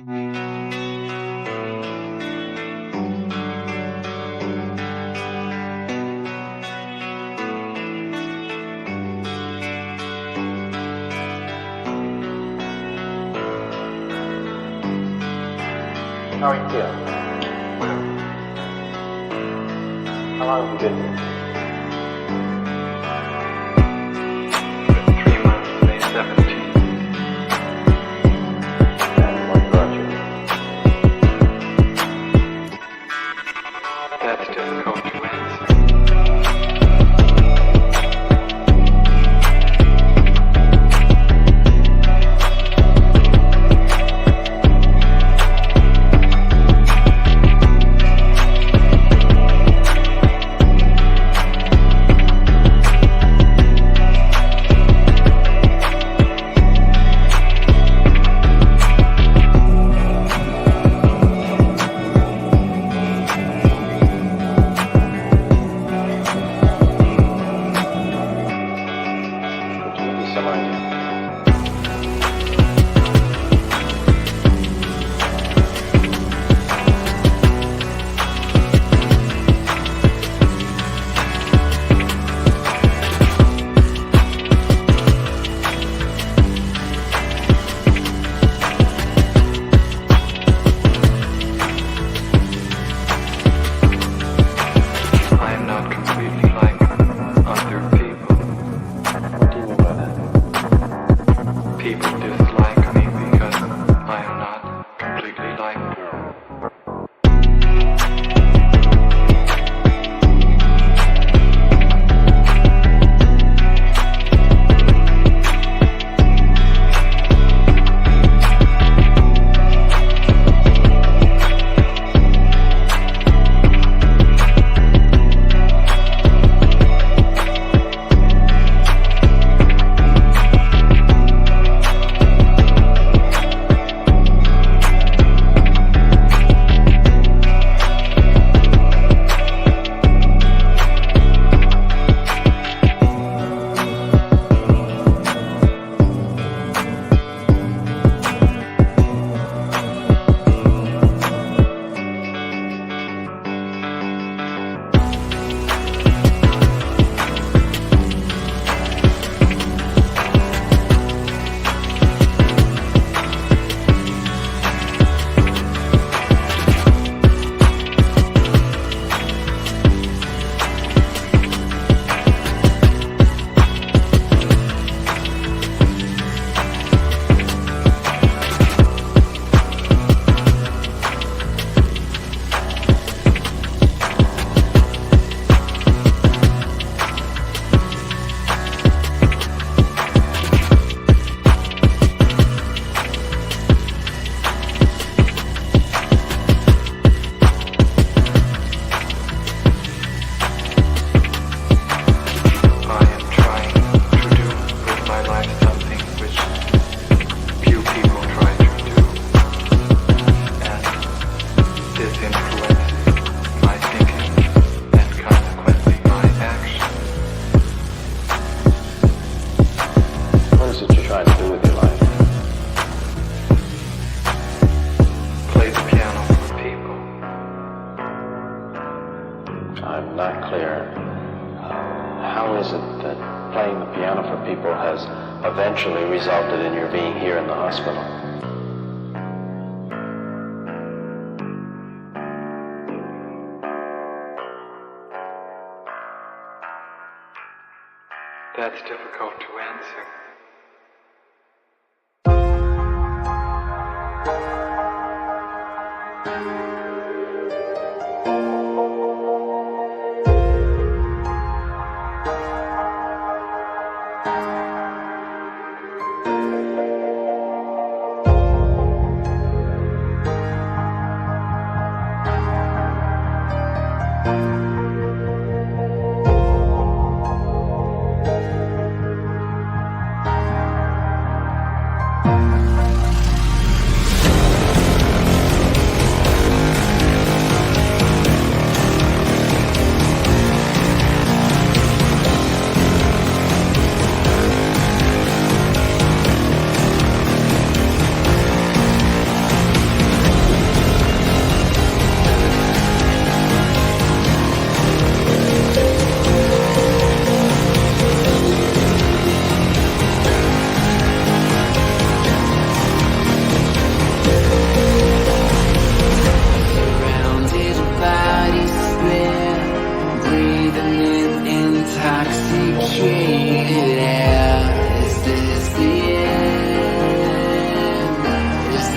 How are you feeling? Well, How long have you been here? 3 months, May 17th. And what brought you here? That's difficult to answer. Could you give me some idea? I am not completely like other people. What do you mean by that? People dislike me because I am not completely like them. I am trying to do with my life something which few people try to do, and this influences my thinking and consequently my action. What is it you're trying to do with your life? Play the piano for people. I'm not clear. How is it that playing the piano for people has eventually resulted in your being here in the hospital? That's difficult to answer.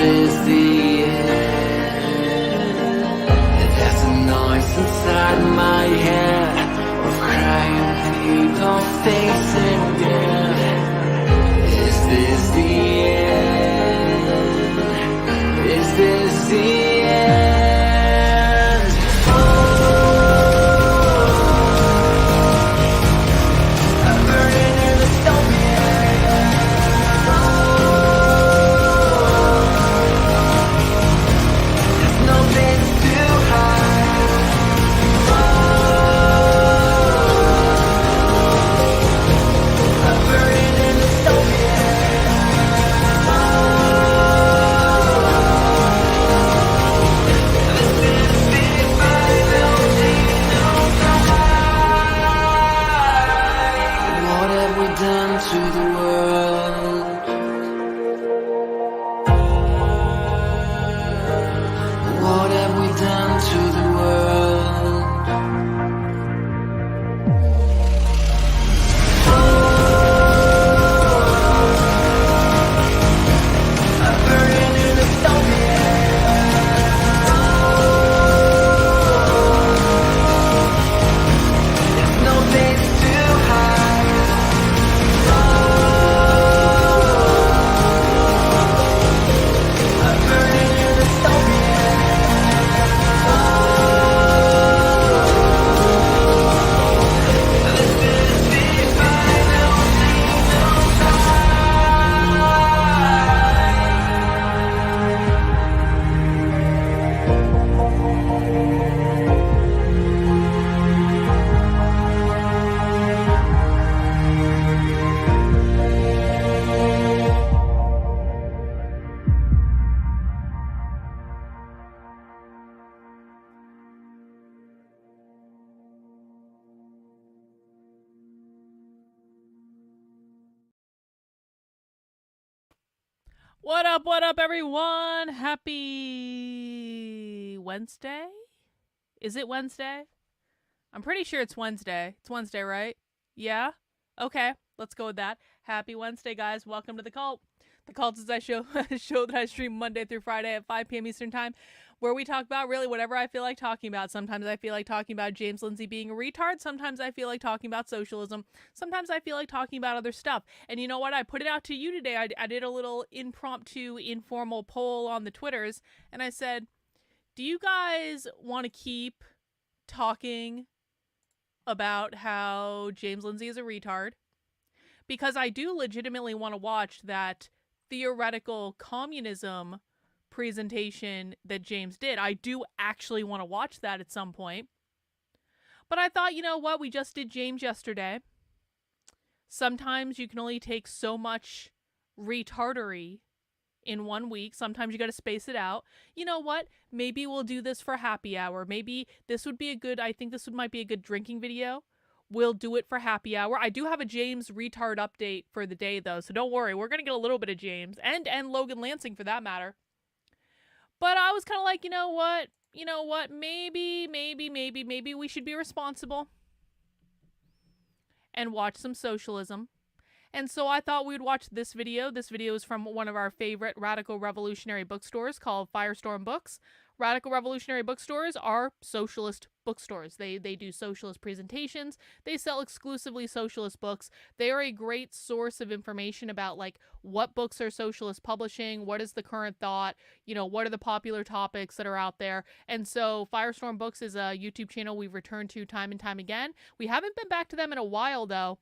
this the end? There's a noise inside my head of crying people facing death. Is this the end? Is this the end? I'm burning in the stone. There's no place to hide. I'm burning in the stone. What have we done to the world? What have we done to the world? I'm burning in the stone. There's no place to hide. I'm burning in the stone. This is the final scene of What up, everyone? Happy Wednesday? Is it Wednesday? I'm pretty sure it's Wednesday. It's Wednesday, right? Yeah? Okay, let's go with that. Happy Wednesday, guys. Welcome to The Cult. The Cult is a show that I stream Monday through Friday at 5 p.m. Eastern Time, where we talk about really whatever I feel like talking about. Sometimes I feel like talking about James Lindsay being a retard. Sometimes I feel like talking about socialism. Sometimes I feel like talking about other stuff. And you know what? I put it out to you today. I did a little impromptu, informal poll on the Twitters, and I said, do you guys want to keep talking about how James Lindsay is a retard? Because I do legitimately want to watch that theoretical communism presentation that James did. I do actually want to watch that at some point. But I thought, you know what? We just did James yesterday. Sometimes you can only take so much retardery in 1 week. Sometimes you got to space it out. You know what? Maybe we'll do this for happy hour. Maybe this would be I think this might be a good drinking video. We'll do it for happy hour. I do have a James retard update for the day, though, so don't worry. We're going to get a little bit of James, and Logan Lansing, for that matter. But I was kind of like, you know what? Maybe we should be responsible and watch some socialism. And so I thought we would watch this video. This video is from one of our favorite radical revolutionary bookstores called Firestorm Books. Radical revolutionary bookstores are socialist bookstores. They do socialist presentations. They sell exclusively socialist books. They are a great source of information about like what books are socialist publishing, what is the current thought, what are the popular topics that are out there. And so Firestorm Books is a YouTube channel we've returned to time and time again. We haven't been back to them in a while though.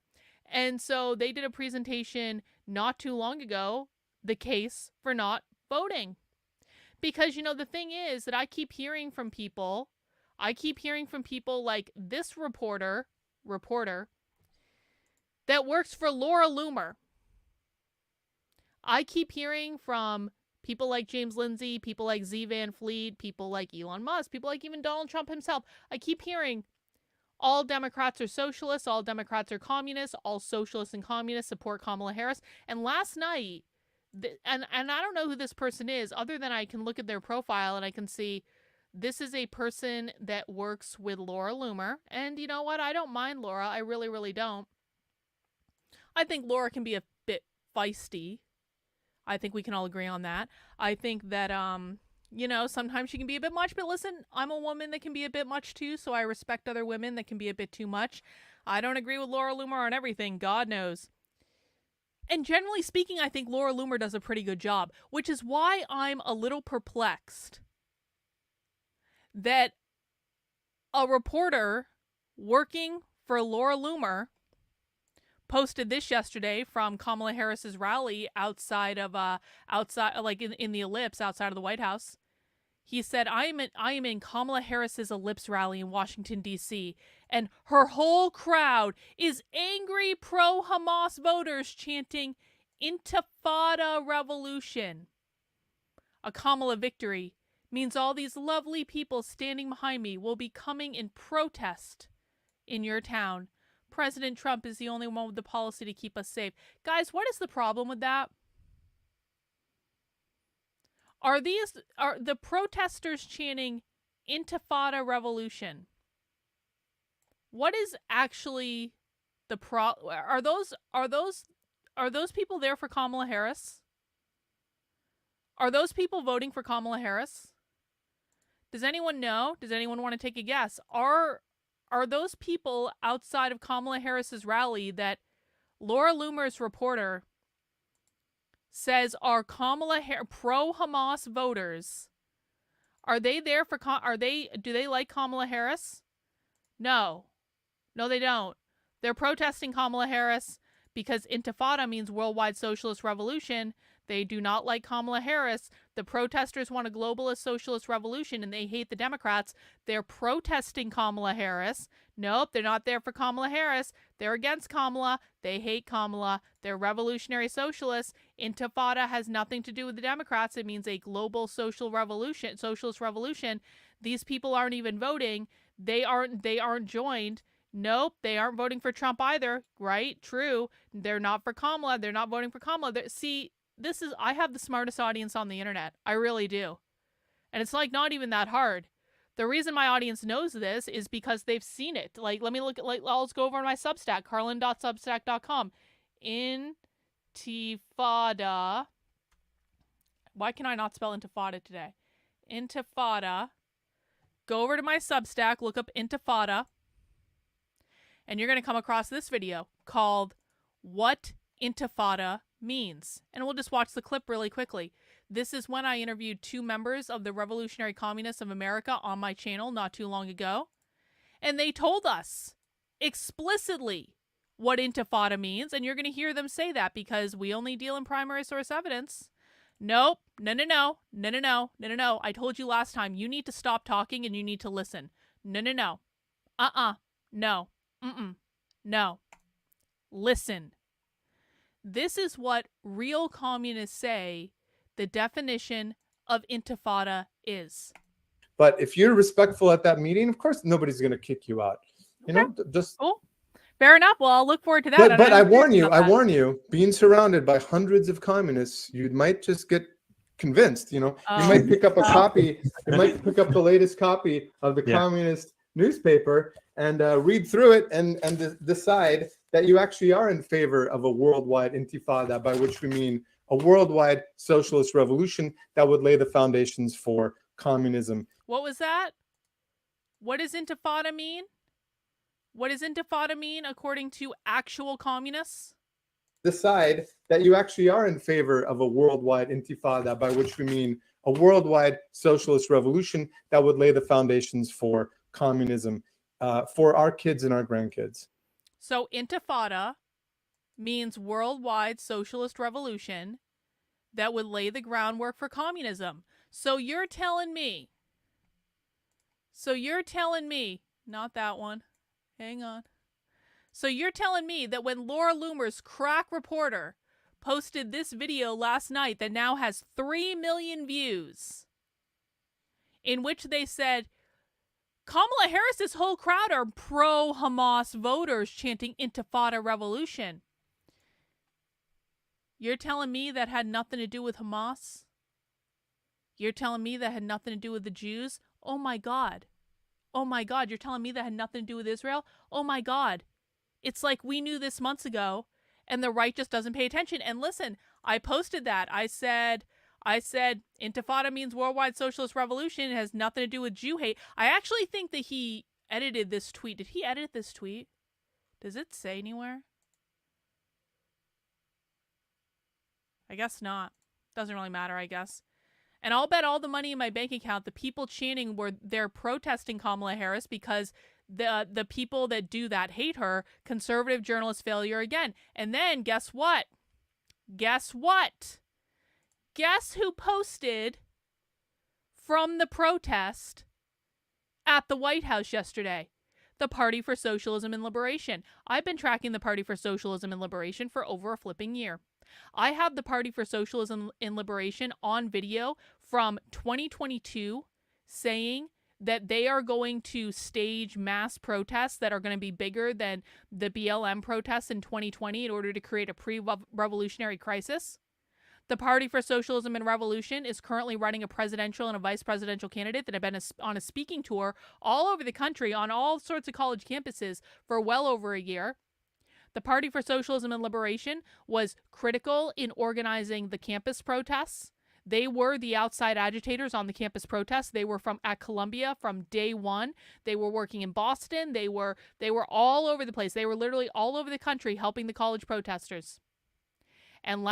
And so they did a presentation not too long ago, the case for not voting. Because, the thing is that I keep hearing from people like this reporter that works for Laura Loomer. I keep hearing from people like James Lindsay, people like Z Van Fleet, people like Elon Musk, people like even Donald Trump himself. I keep hearing all Democrats are socialists, all Democrats are communists, all socialists and communists support Kamala Harris. And last night, and I don't know who this person is, other than I can look at their profile and I can see this is a person that works with Laura Loomer. And you know what? I don't mind Laura. I really, really don't. I think Laura can be a bit feisty. I think we can all agree on that. I think that, sometimes she can be a bit much, but listen, I'm a woman that can be a bit much too, so I respect other women that can be a bit too much. I don't agree with Laura Loomer on everything, God knows. And generally speaking, I think Laura Loomer does a pretty good job, which is why I'm a little perplexed that a reporter working for Laura Loomer posted this yesterday from Kamala Harris's rally outside in the Ellipse outside of the White House. He said, I am in Kamala Harris's Ellipse rally in Washington, D.C., and her whole crowd is angry pro-Hamas voters chanting Intifada Revolution. A Kamala victory means all these lovely people standing behind me will be coming in protest in your town. President Trump is the only one with the policy to keep us safe. Guys, what is the problem with that? Are the protesters chanting Intifada Revolution? What is actually the are those people there for Kamala Harris? Are those people voting for Kamala Harris? Does anyone know? Does anyone want to take a guess? Are those people outside of Kamala Harris's rally that Laura Loomer's reporter says are pro-Hamas voters? Are they there for do they like Kamala Harris? No, they don't. They're protesting Kamala Harris because Intifada means worldwide socialist revolution. They do not like Kamala Harris. The protesters want a globalist socialist revolution and they hate the Democrats. They're protesting Kamala Harris. Nope, they're not there for Kamala Harris. They're against Kamala. They hate Kamala. They're revolutionary socialists. Intifada has nothing to do with the Democrats. It means a global socialist revolution. These people aren't even voting. They aren't joined. Nope, they aren't voting for Trump either. Right? True. They're not for Kamala. They're not voting for Kamala. I have the smartest audience on the internet. I really do. And it's not even that hard. The reason my audience knows this is because they've seen it. Let me look at, let's go over on my Substack, carlin.substack.com. Intifada. Why can I not spell Intifada today? Intifada. Go over to my Substack, look up Intifada, and you're going to come across this video called What Intifada Means. And we'll just watch the clip really quickly. This is when I interviewed 2 members of the Revolutionary Communists of America on my channel not too long ago. And they told us explicitly what Intifada means. And you're going to hear them say that because we only deal in primary source evidence. Nope. No. I told you last time, you need to stop talking and you need to listen. No. No. No. Listen. This is what real communists say the definition of Intifada is. But if you're respectful at that meeting, of course, nobody's going to kick you out. Just cool. Fair enough. Well, I'll look forward to that. But I warn you, being surrounded by hundreds of communists, you might just get convinced. You might pick up a copy. You might pick up the latest copy of the communist newspaper and read through it and decide that you actually are in favor of a worldwide intifada, by which we mean a worldwide socialist revolution that would lay the foundations for communism. What was that? What does intifada mean? What does intifada mean according to actual communists? Decide that you actually are in favor of a worldwide intifada, by which we mean a worldwide socialist revolution that would lay the foundations for communism for our kids and our grandkids. So intifada means worldwide socialist revolution that would lay the groundwork for communism. So you're telling me, not that one. Hang on. So you're telling me that when Laura Loomer's crack reporter posted this video last night that now has 3 million views, in which they said, Kamala Harris's whole crowd are pro-Hamas voters chanting Intifada Revolution. You're telling me that had nothing to do with Hamas? You're telling me that had nothing to do with the Jews? Oh my God. Oh my God, you're telling me that had nothing to do with Israel? Oh my God. It's like we knew this months ago, and the right just doesn't pay attention. And listen, I posted that. I said Intifada means worldwide socialist revolution. It has nothing to do with Jew hate. I actually think that he edited this tweet. Did he edit this tweet? Does it say anywhere? I guess not. Doesn't really matter, I guess. And I'll bet all the money in my bank account, the people chanting they're protesting Kamala Harris because the people that do that hate her. Conservative journalist failure again. And then guess what? Guess what? Guess who posted from the protest at the White House yesterday? The Party for Socialism and Liberation. I've been tracking the Party for Socialism and Liberation for over a flipping year. I have the Party for Socialism and Liberation on video from 2022 saying that they are going to stage mass protests that are going to be bigger than the BLM protests in 2020 in order to create a pre-revolutionary crisis. The Party for Socialism and Revolution is currently running a presidential and a vice presidential candidate that have been on a speaking tour all over the country on all sorts of college campuses for well over a year. The Party for Socialism and Liberation was critical in organizing the campus protests. They were the outside agitators on the campus protests. They were at Columbia from day one. They were working in Boston. They were all over the place. They were literally all over the country helping the college protesters. And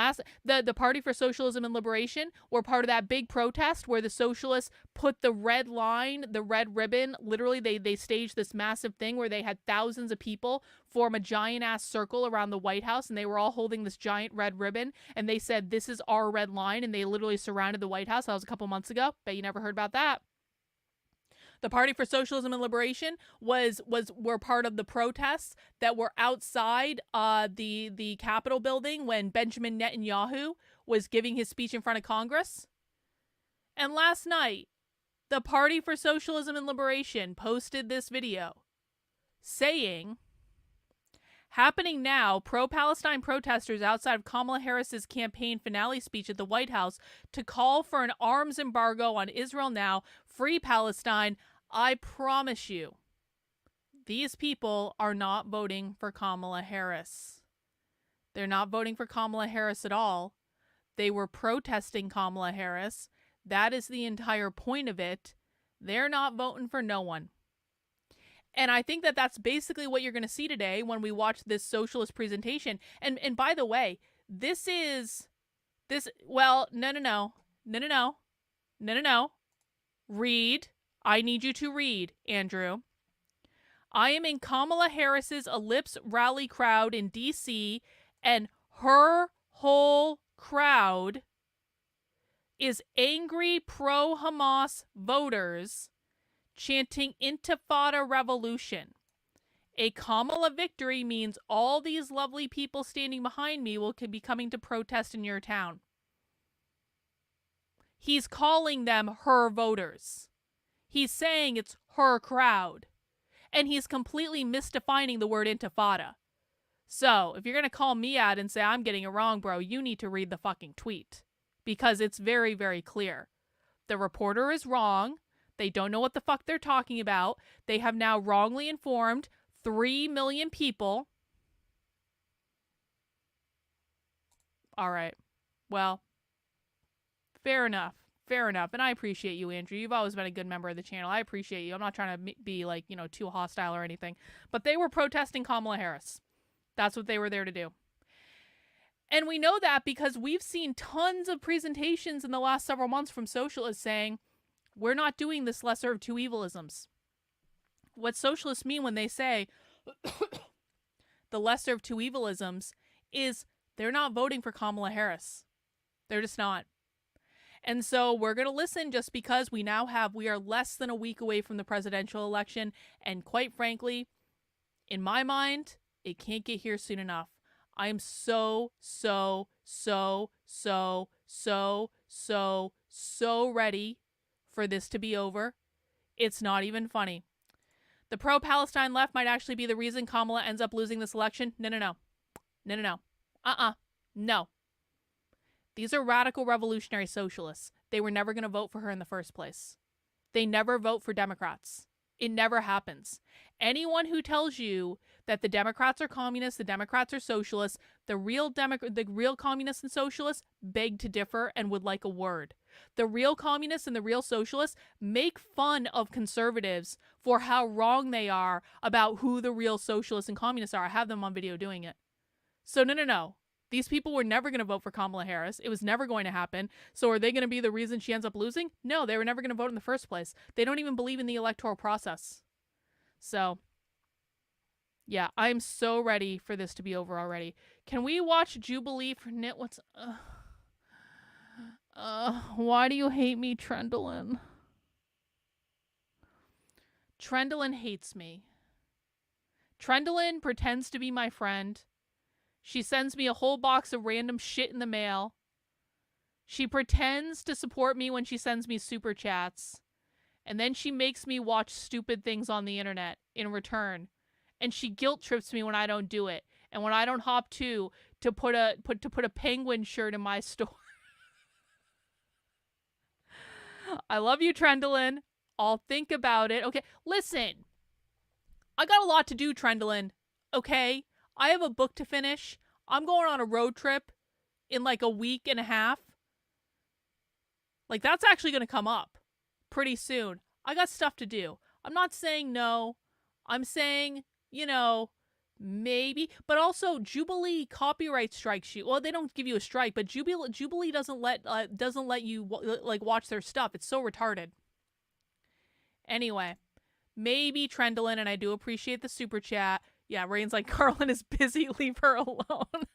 the Party for Socialism and Liberation were part of that big protest where the socialists put the red line, the red ribbon, literally they staged this massive thing where they had thousands of people form a giant ass circle around the White House, and they were all holding this giant red ribbon, and they said, "This is our red line," and they literally surrounded the White House. That was a couple months ago. Bet you never heard about that. The Party for Socialism and Liberation were part of the protests that were outside the Capitol building when Benjamin Netanyahu was giving his speech in front of Congress. And last night, the Party for Socialism and Liberation posted this video saying, happening now, pro-Palestine protesters outside of Kamala Harris's campaign finale speech at the White House to call for an arms embargo on Israel now, free Palestine. I promise you, these people are not voting for Kamala Harris. They're not voting for Kamala Harris at all. They were protesting Kamala Harris. That is the entire point of it. They're not voting for no one. And I think that that's basically what you're going to see today when we watch this socialist presentation. And by the way, no. Read. I need you to read, Andrew. I am in Kamala Harris's Ellipse rally crowd in D.C., and her whole crowd is angry pro-Hamas voters chanting Intifada revolution. A Kamala victory means all these lovely people standing behind me will be coming to protest in your town. He's calling them her voters. He's saying it's her crowd. And he's completely misdefining the word intifada. So, if you're going to call me out and say I'm getting it wrong, bro, you need to read the fucking tweet. Because it's very, very clear. The reporter is wrong. They don't know what the fuck they're talking about. They have now wrongly informed 3 million people. All right. Well, fair enough. Fair enough. And I appreciate you, Andrew. You've always been a good member of the channel. I appreciate you. I'm not trying to be too hostile or anything. But they were protesting Kamala Harris. That's what they were there to do. And we know that because we've seen tons of presentations in the last several months from socialists saying, we're not doing this lesser of two evilisms. What socialists mean when they say the lesser of two evilisms is they're not voting for Kamala Harris. They're just not. And so we're going to listen just because we are less than a week away from the presidential election. And quite frankly, in my mind, it can't get here soon enough. I am so ready for this to be over. It's not even funny. The pro-Palestine left might actually be the reason Kamala ends up losing this election. No. No. These are radical revolutionary socialists. They were never going to vote for her in the first place. They never vote for Democrats. It never happens. Anyone who tells you that the Democrats are communists, the Democrats are socialists. The real communists and socialists beg to differ and would like a word. The real communists and the real socialists make fun of conservatives for how wrong they are about who the real socialists and communists are. I have them on video doing it. So no. These people were never going to vote for Kamala Harris. It was never going to happen. So are they going to be the reason she ends up losing? No, they were never going to vote in the first place. They don't even believe in the electoral process. So, yeah, I'm so ready for this to be over already. Can we watch Jubilee for Nitwits? Why do you hate me, Trendlin? Trendlin hates me. Trendlin pretends to be my friend. She sends me a whole box of random shit in the mail. She pretends to support me when she sends me super chats. And then she makes me watch stupid things on the internet in return. And she guilt trips me when I don't do it. And when I don't hop to put a penguin shirt in my store. I love you, Trendlin. I'll think about it. Okay, listen. I got a lot to do, Trendlin. Okay? I have a book to finish. I'm going on a road trip in like a week and a half. Like, that's actually going to come up pretty soon. I got stuff to do. I'm not saying no. I'm saying, maybe. But also, Jubilee copyright strikes you. Well, they don't give you a strike, but Jubilee doesn't let you watch their stuff. It's so retarded. Anyway, maybe Trendlin, and I do appreciate the super chat. Yeah, Rain's like, Carlin is busy, leave her alone.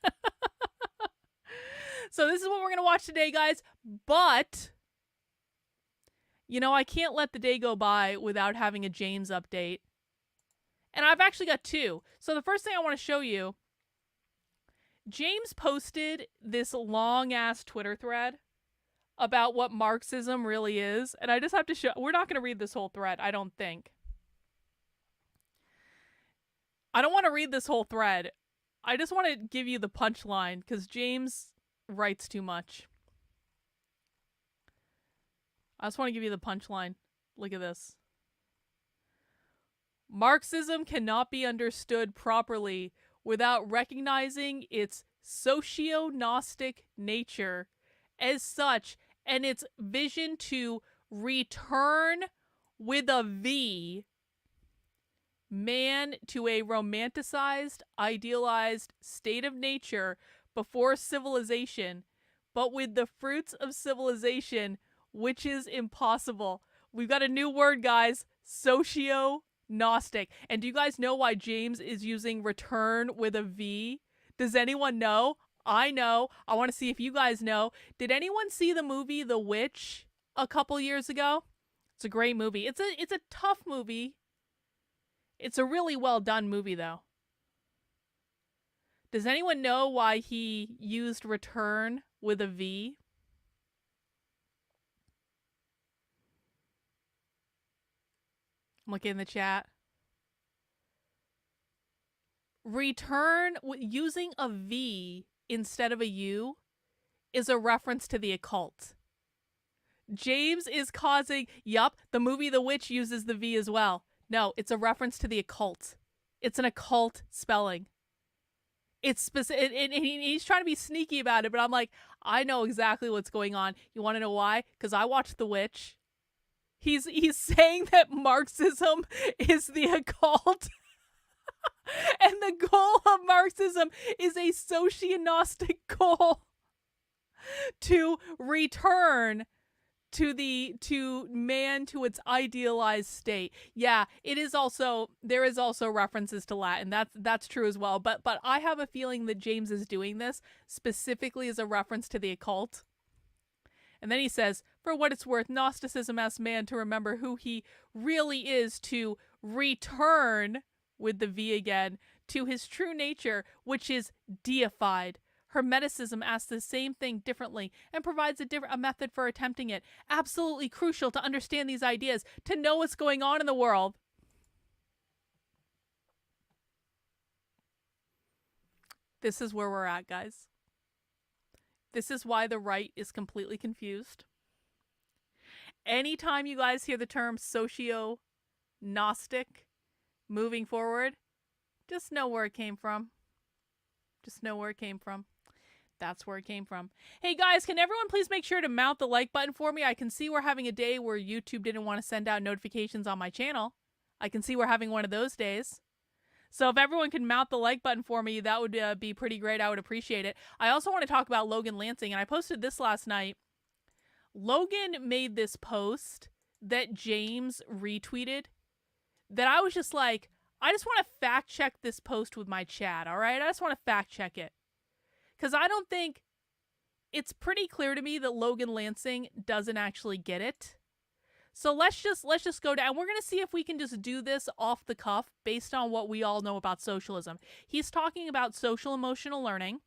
So this is what we're going to watch today, guys. But, I can't let the day go by without having a James update. And I've actually got two. So the first thing I want to show you, James posted this long-ass Twitter thread about what Marxism really is. And I just have to show, we're not going to read this whole thread, I don't think. I don't want to read this whole thread. I just want to give you the punchline because James writes too much. I just want to give you the punchline. Look at this. Marxism cannot be understood properly without recognizing its socio-gnostic nature as such and its vision to return with a V man to a romanticized, idealized state of nature before civilization, but with the fruits of civilization, which is impossible. We've got a new word, guys. Socio-gnostic. And do you guys know why James is using return with a V? Does anyone know? I know. I want to see if you guys know. Did anyone see the movie The Witch a couple years ago? It's a great movie. It's a tough movie. It's a really well done movie, though. Does anyone know why he used return with a V? I'm looking in the chat. Return using a V instead of a U is a reference to the occult. James is causing, yup, the movie The Witch uses the V as well. No, it's a reference to the occult. It's an occult spelling. It's specific, and he's trying to be sneaky about it, but I'm like, I know exactly what's going on. You want to know why? Because I watched The Witch. He's saying that Marxism is the occult. And the goal of Marxism is a socio-gnostic goal to return to man to its idealized state. Yeah, there is also references to Latin. That's true as well. But I have a feeling that James is doing this specifically as a reference to the occult. And then he says, for what it's worth, Gnosticism asks man to remember who he really is, to return, with the V again, to his true nature, which is deified. Hermeticism asks the same thing differently and provides a method for attempting it. Absolutely crucial to understand these ideas, to know what's going on in the world. This is where we're at, guys. This is why the right is completely confused. Anytime you guys hear the term socio-gnostic moving forward, Just know where it came from. Just know where it came from. That's where it came from. Hey guys, can everyone please make sure to mount the like button for me? I can see we're having a day where YouTube didn't want to send out notifications on my channel. I can see we're having one of those days. So if everyone can mount the like button for me, that would be pretty great. I would appreciate it. I also want to talk about Logan Lansing, and I posted this last night. Logan made this post that James retweeted that I was just like, I just want to fact check this post with my chat, all right? I just want to fact check it. Because I don't think, it's pretty clear to me that Logan Lansing doesn't actually get it. So let's just go down. We're going to see if we can just do this off the cuff based on what we all know about socialism. He's talking about social emotional learning.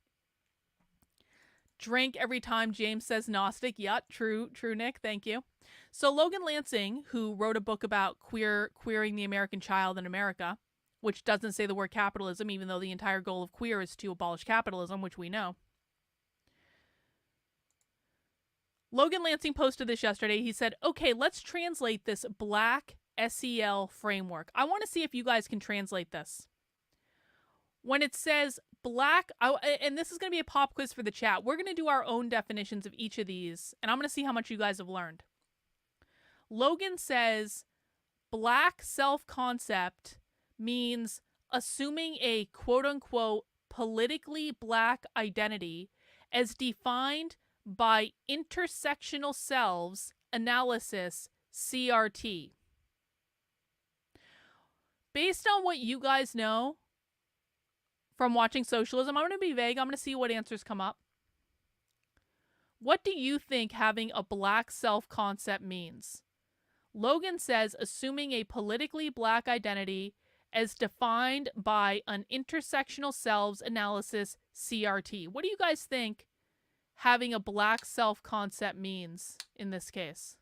Drink every time James says Gnostic. Yep, true, Nick. Thank you. So Logan Lansing, who wrote a book about queering the American child in America, which doesn't say the word capitalism, even though the entire goal of queer is to abolish capitalism, which we know. Logan Lansing posted this yesterday. He said, okay, let's translate this black SEL framework. I want to see if you guys can translate this. When it says black, and this is going to be a pop quiz for the chat. We're going to do our own definitions of each of these, and I'm going to see how much you guys have learned. Logan says black self-concept means assuming a quote-unquote politically black identity as defined by intersectional selves analysis, CRT. Based on what you guys know from watching socialism, I'm going to be vague. I'm going to see what answers come up. What do you think having a black self-concept means? Logan says assuming a politically black identity as defined by an intersectional selves analysis, CRT. What do you guys think having a black self-concept means in this case?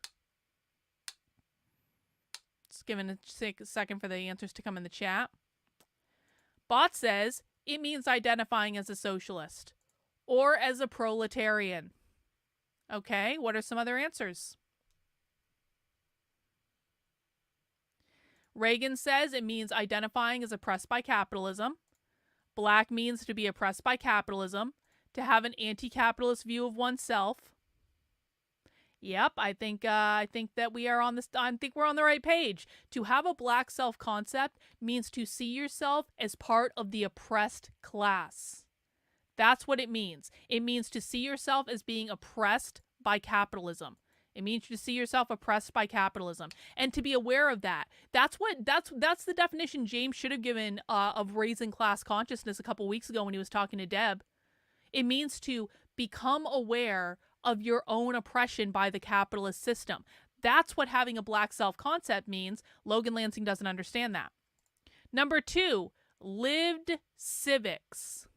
Just giving a second for the answers to come in the chat. Bot says it means identifying as a socialist or as a proletarian. Okay, what are some other answers? Reagan says it means identifying as oppressed by capitalism. Black means to be oppressed by capitalism, to have an anti-capitalist view of oneself. Yep, I think that we are on this. I think we're on the right page. To have a black self-concept means to see yourself as part of the oppressed class. That's what it means. It means to see yourself as being oppressed by capitalism. It means to see yourself oppressed by capitalism, and to be aware of that. That's the definition James should have given of raising class consciousness a couple weeks ago when he was talking to Deb. It means to become aware of your own oppression by the capitalist system. That's what having a black self-concept means. Logan Lansing doesn't understand that. Number 2, lived civics.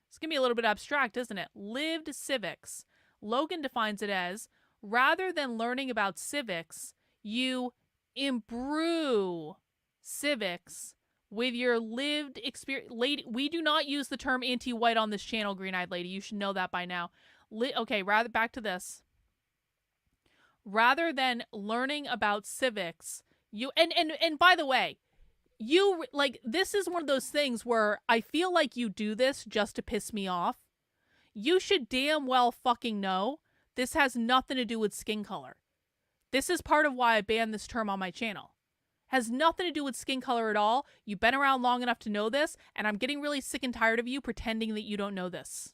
It's going to be a little bit abstract, isn't it? Lived civics. Logan defines it as, rather than learning about civics, you imbrue civics with your lived experience. Lady, we do not use the term anti-white on this channel, green-eyed lady. You should know that by now. Okay, back to this. Rather than learning about civics, you and by the way, you like, this is one of those things where I feel like you do this just to piss me off. You should damn well fucking know this has nothing to do with skin color. This is part of why I banned this term on my channel. Has nothing to do with skin color at all. You've been around long enough to know this, and I'm getting really sick and tired of you pretending that you don't know this.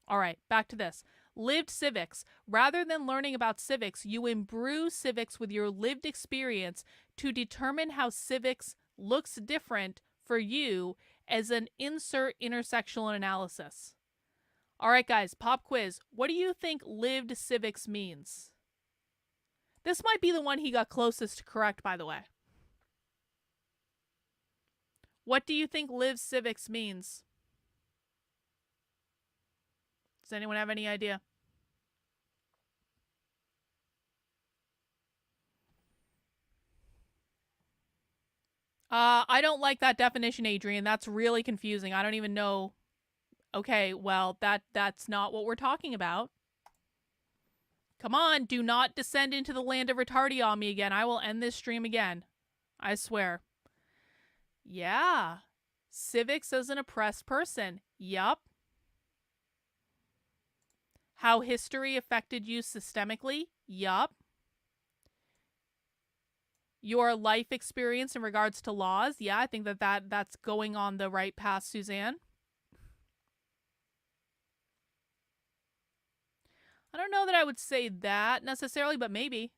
All right, back to this. Lived civics. Rather than learning about civics, you imbrue civics with your lived experience to determine how civics looks different for you as an insert intersectional analysis. All right, guys, pop quiz. What do you think lived civics means? This might be the one he got closest to correct, by the way. What do you think lived civics means? Does anyone have any idea? I don't like that definition, Adrian. That's really confusing. I don't even know. Okay, well, that's not what we're talking about. Come on, do not descend into the land of retardia on me again. I will end this stream again. I swear. Yeah. Civics as an oppressed person. Yup. How history affected you systemically. Yup. Your life experience in regards to laws. Yeah, I think that's going on the right path, Suzanne. I don't know that I would say that necessarily, but maybe.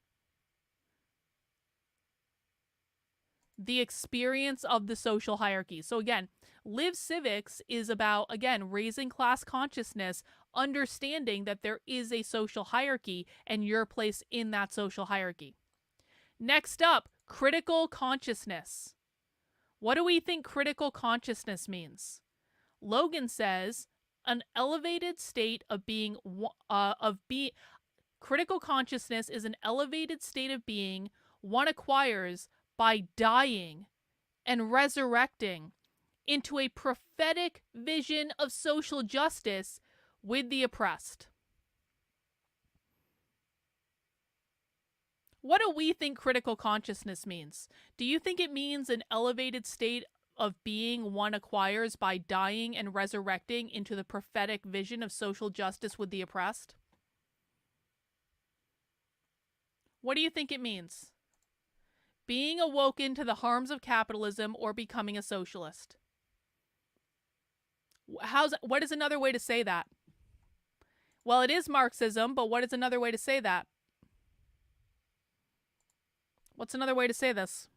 The experience of the social hierarchy. So again, live civics is about, again, raising class consciousness, understanding that there is a social hierarchy and your place in that social hierarchy. Next up, critical consciousness. What do we think critical consciousness means? Logan says an elevated state of being critical consciousness is an elevated state of being one acquires by dying and resurrecting into a prophetic vision of social justice with the oppressed. What do we think critical consciousness means? Do you think it means an elevated state of being one acquires by dying and resurrecting into the prophetic vision of social justice with the oppressed? What do you think it means? Being awoken to the harms of capitalism or becoming a socialist. What is another way to say that? Well, it is Marxism, but what is another way to say that? What's another way to say this?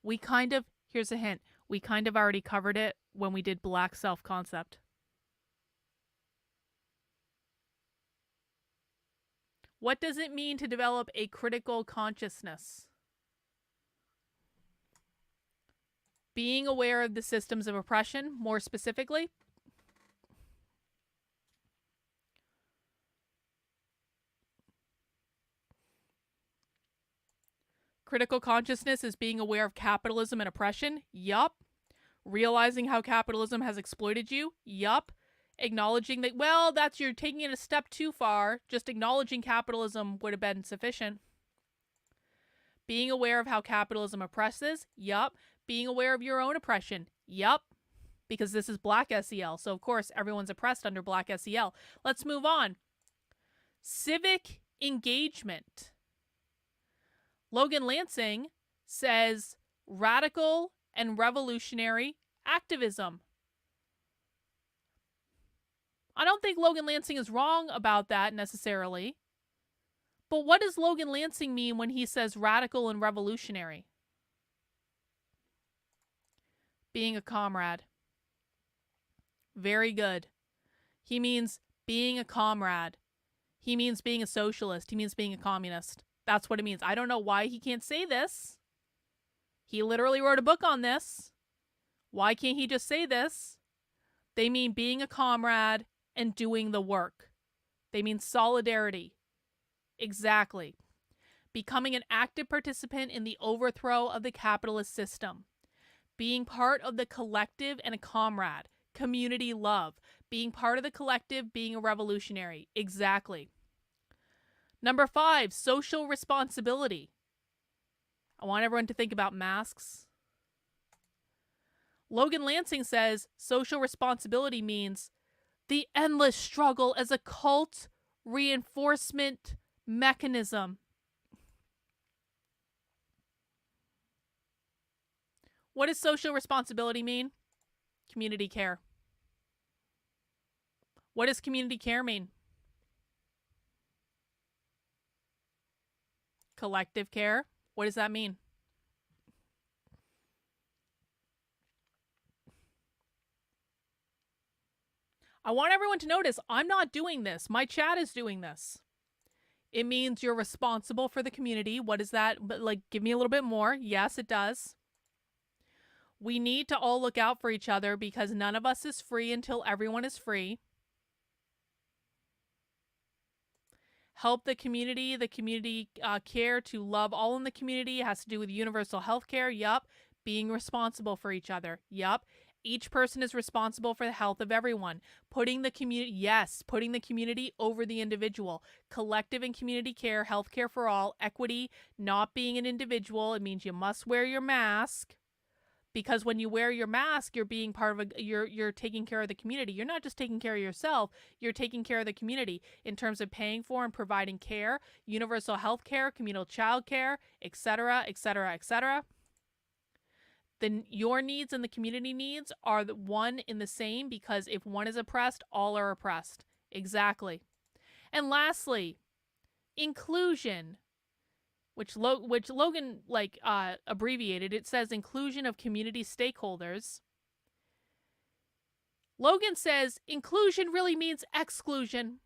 Here's a hint. We kind of already covered it when we did Black Self-Concept. What does it mean to develop a critical consciousness? Being aware of the systems of oppression, more specifically. Critical consciousness is being aware of capitalism and oppression. Yup. Realizing how capitalism has exploited you. Yup. Acknowledging that, well, you're taking it a step too far. Just acknowledging capitalism would have been sufficient. Being aware of how capitalism oppresses. Yup. Being aware of your own oppression. Yup. Because this is Black SEL. So, of course, everyone's oppressed under Black SEL. Let's move on. Civic engagement. Logan Lansing says radical and revolutionary activism. I don't think Logan Lansing is wrong about that necessarily. But what does Logan Lansing mean when he says radical and revolutionary? Being a comrade. Very good. He means being a comrade. He means being a socialist. He means being a communist. That's what it means. I don't know why he can't say this. He literally wrote a book on this. Why can't he just say this? They mean being a comrade and doing the work. They mean solidarity. Exactly. Becoming an active participant in the overthrow of the capitalist system. Being part of the collective and a comrade. Community love. Being part of the collective, being a revolutionary. Exactly. Number 5, social responsibility. I want everyone to think about masks. Logan Lansing says social responsibility means the endless struggle as a cult reinforcement mechanism. What does social responsibility mean? Community care. What does community care mean? Collective care. What does that mean? I want everyone to notice I'm not doing this. My chat is doing this. It means you're responsible for the community. What is that? But give me a little bit more. Yes, it does. We need to all look out for each other because none of us is free until everyone is free. Help the community care to love all in the community. It has to do with universal health care. Yup. Being responsible for each other. Yup. Each person is responsible for the health of everyone. Putting the community over the individual. Collective and community care, healthcare for all, equity, not being an individual. It means you must wear your mask. Because when you wear your mask, you're being part of you're taking care of the community. You're not just taking care of yourself, you're taking care of the community in terms of paying for and providing care, universal health care, communal child care, etc., etc., etc. Then your needs and the community needs are the one in the same, because if one is oppressed, all are oppressed. Exactly. And lastly, inclusion. Which Logan abbreviated. It says inclusion of community stakeholders. Logan says inclusion really means exclusion,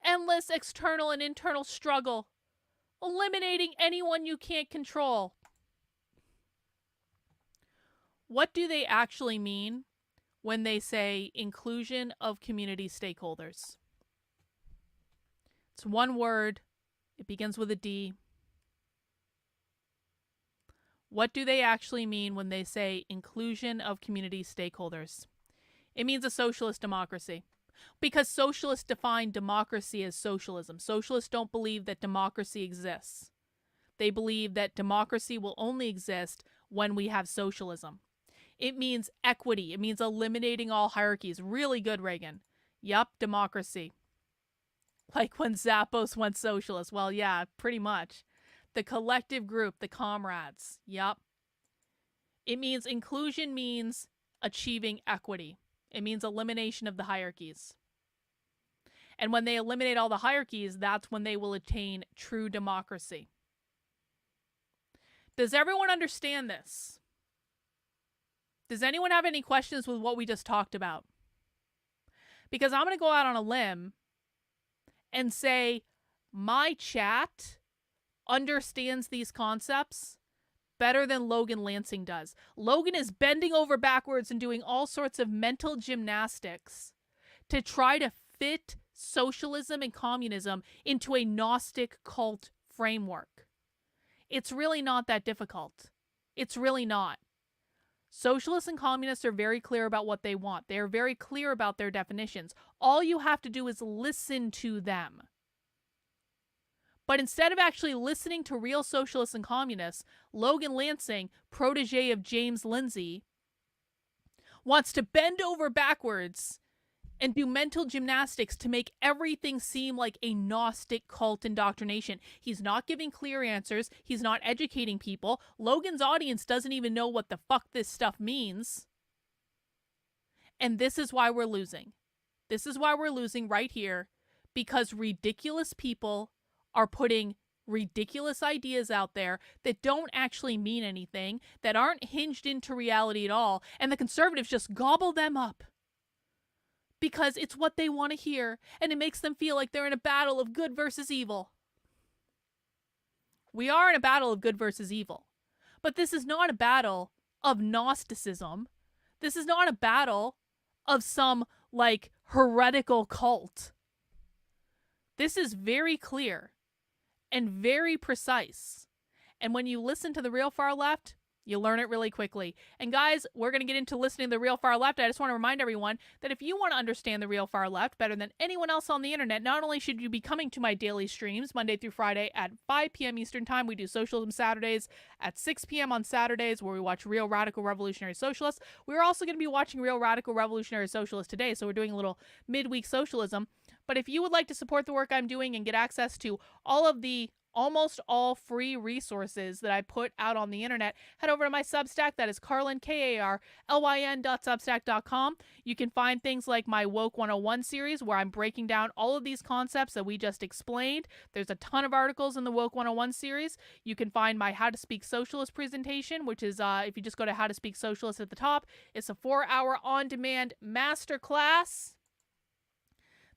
endless external and internal struggle, eliminating anyone you can't control. What do they actually mean when they say inclusion of community stakeholders? It's one word. It begins with a D. What do they actually mean when they say inclusion of community stakeholders? It means a socialist democracy. Because socialists define democracy as socialism. Socialists don't believe that democracy exists. They believe that democracy will only exist when we have socialism. It means equity. It means eliminating all hierarchies. Really good, Reagan. Yup, democracy. Like when Zappos went socialist. Well, yeah, pretty much. The collective group, the comrades. Yup. It means inclusion means achieving equity. It means elimination of the hierarchies. And when they eliminate all the hierarchies, that's when they will attain true democracy. Does everyone understand this? Does anyone have any questions with what we just talked about? Because I'm going to go out on a limb and say my chat understands these concepts better than Logan Lansing does. Logan is bending over backwards and doing all sorts of mental gymnastics to try to fit socialism and communism into a Gnostic cult framework. It's really not that difficult. It's really not. Socialists and communists are very clear about what they want. They are very clear about their definitions. All you have to do is listen to them. But instead of actually listening to real socialists and communists, Logan Lansing, protege of James Lindsay, wants to bend over backwards and do mental gymnastics to make everything seem like a Gnostic cult indoctrination. He's not giving clear answers. He's not educating people. Logan's audience doesn't even know what the fuck this stuff means. And this is why we're losing. This is why we're losing right here, because ridiculous people are putting ridiculous ideas out there that don't actually mean anything, that aren't hinged into reality at all, and the conservatives just gobble them up. Because it's what they want to hear, and it makes them feel like they're in a battle of good versus evil. We are in a battle of good versus evil. But this is not a battle of Gnosticism. This is not a battle of some, heretical cult. This is very clear and very precise. And when you listen to the real far left, you learn it really quickly. And guys, we're going to get into listening to the real far left. I just want to remind everyone that if you want to understand the real far left better than anyone else on the internet, not only should you be coming to my daily streams Monday through Friday at 5 p.m. Eastern Time. We do Socialism Saturdays at 6 p.m. on Saturdays, where we watch Real Radical Revolutionary Socialists. We're also going to be watching Real Radical Revolutionary Socialists today, so we're doing a little midweek socialism. But if you would like to support the work I'm doing and get access to all of the almost all free resources that I put out on the internet, head over to my Substack. That is Carlin, KARLYN.substack.com. You can find things like my Woke 101 series, where I'm breaking down all of these concepts that we just explained. There's a ton of articles in the Woke 101 series. You can find my How to Speak Socialist presentation, which is, if you just go to How to Speak Socialist at the top, it's a 4-hour on-demand masterclass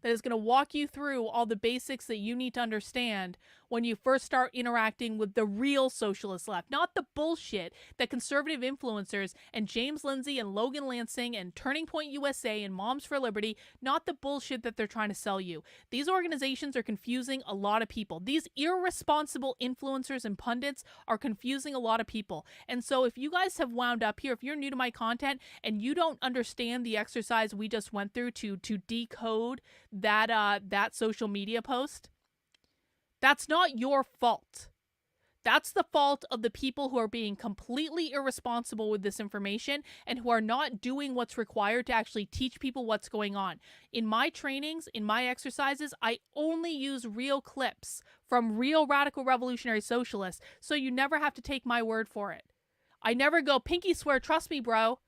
that is going to walk you through all the basics that you need to understand when you first start interacting with the real socialist left, not the bullshit that conservative influencers and James Lindsay and Logan Lansing and Turning Point USA and Moms for Liberty, not the bullshit that they're trying to sell you. These organizations are confusing a lot of people. These irresponsible influencers and pundits are confusing a lot of people. And so if you guys have wound up here, if you're new to my content and you don't understand the exercise we just went through to decode that social media post, that's not your fault. That's the fault of the people who are being completely irresponsible with this information and who are not doing what's required to actually teach people what's going on. In my trainings, in my exercises, I only use real clips from real radical revolutionary socialists, so you never have to take my word for it. I never go, pinky swear, trust me, bro.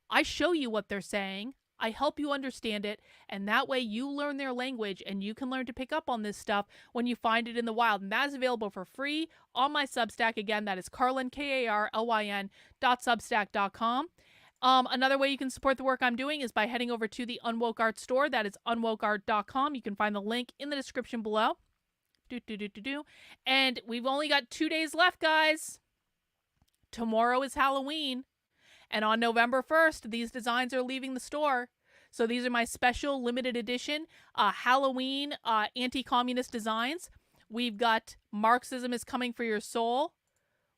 I show you what they're saying. I help you understand it, and that way you learn their language and you can learn to pick up on this stuff when you find it in the wild. And that is available for free on my Substack. Again, that is Carlyn, KARLYN.substack.com. Another way you can support the work I'm doing is by heading over to the Unwoke Art store. That is unwokeart.com. You can find the link in the description below. And we've only got 2 days left, guys. Tomorrow is Halloween. And on November 1st, these designs are leaving the store. So these are my special limited edition Halloween anti-communist designs. We've got Marxism is Coming for Your Soul.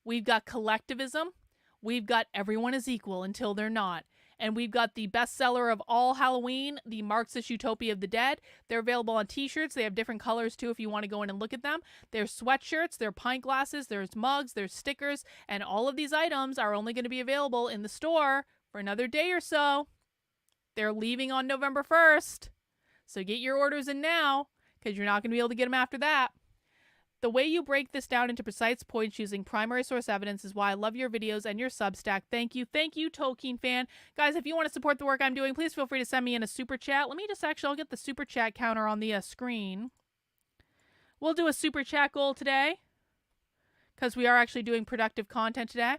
We've got collectivism. We've got Everyone is Equal Until They're Not. And we've got the bestseller of all Halloween, the Marxist Utopia of the Dead. They're available on t-shirts. They have different colors too if you want to go in and look at them. There's sweatshirts, there are pint glasses, there's mugs, there's stickers, and all of these items are only going to be available in the store for another day or so. They're leaving on November 1st. So get your orders in now, because you're not going to be able to get them after that. The way you break this down into precise points using primary source evidence is why I love your videos and your Substack. Thank you. Thank you, Tolkien fan. Guys, if you want to support the work I'm doing, please feel free to send me in a super chat. Let me just I'll get the super chat counter on the screen. We'll do a super chat goal today because we are actually doing productive content today.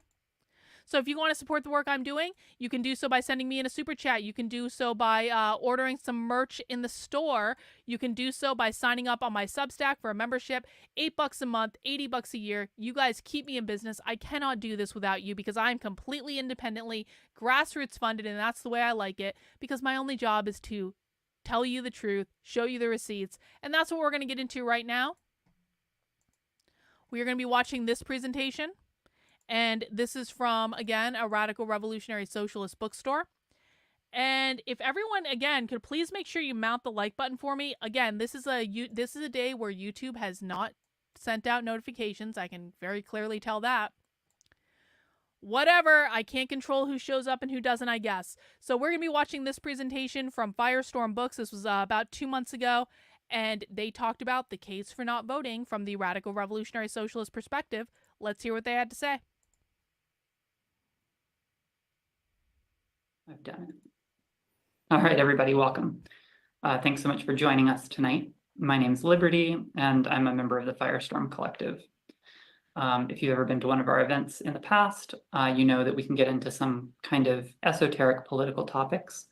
So if you want to support the work I'm doing, you can do so by sending me in a super chat. You can do so by ordering some merch in the store. You can do so by signing up on my Substack for a membership. $8 a month, $80 a year. You guys keep me in business. I cannot do this without you because I'm completely independently grassroots funded, and that's the way I like it, because my only job is to tell you the truth, show you the receipts, and that's what we're going to get into right now. We are going to be watching this presentation. And this is from, again, a Radical Revolutionary Socialist bookstore. And if everyone, again, could please make sure you mount the like button for me. Again, this is a day where YouTube has not sent out notifications. I can very clearly tell that. Whatever, I can't control who shows up and who doesn't, I guess. So we're going to be watching this presentation from Firestorm Books. This was about 2 months ago. And they talked about the case for not voting from the Radical Revolutionary Socialist perspective. Let's hear what they had to say. I've done it. All right, everybody, welcome. Thanks so much for joining us tonight. My name's Liberty, and I'm a member of the Firestorm Collective. If you've ever been to one of our events in the past, you know that we can get into some kind of esoteric political topics.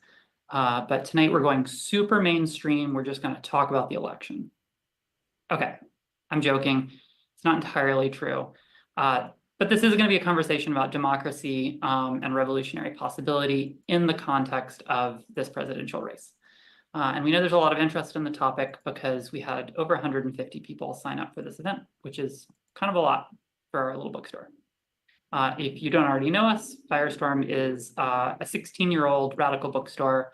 But tonight we're going super mainstream. We're just going to talk about the election. Okay, I'm joking. It's not entirely true. But this is going to be a conversation about democracy and revolutionary possibility in the context of this presidential race. And we know there's a lot of interest in the topic because we had over 150 people sign up for this event, which is kind of a lot for our little bookstore. If you don't already know us, Firestorm is a 16-year-old radical bookstore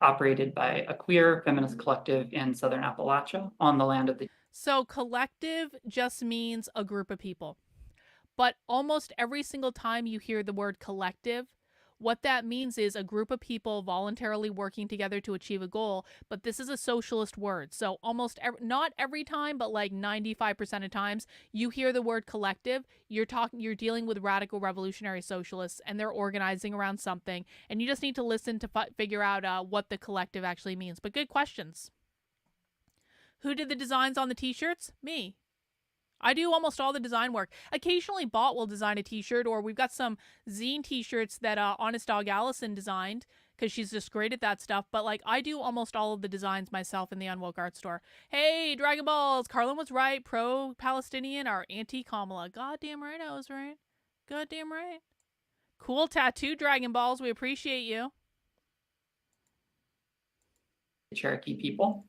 operated by a queer feminist collective in Southern Appalachia on the land of the... So collective just means a group of people. But almost every single time you hear the word collective, what that means is a group of people voluntarily working together to achieve a goal. But this is a socialist word. So not every time, but like 95% of times you hear the word collective, you're dealing with radical revolutionary socialists and they're organizing around something. And you just need to listen to figure out what the collective actually means. But good questions. Who did the designs on the t-shirts? Me. I do almost all the design work. Occasionally Bot will design a t-shirt, or we've got some zine t-shirts that Honest Dog Allison designed. because she's just great at that stuff. But like, I do almost all of the designs myself in the Unwoke art store. Hey, Dragon Balls, Carlin was right. Pro-Palestinian or anti-Kamala. Goddamn right I was right. Goddamn right. Cool tattoo, Dragon Balls. We appreciate you. Cherokee people,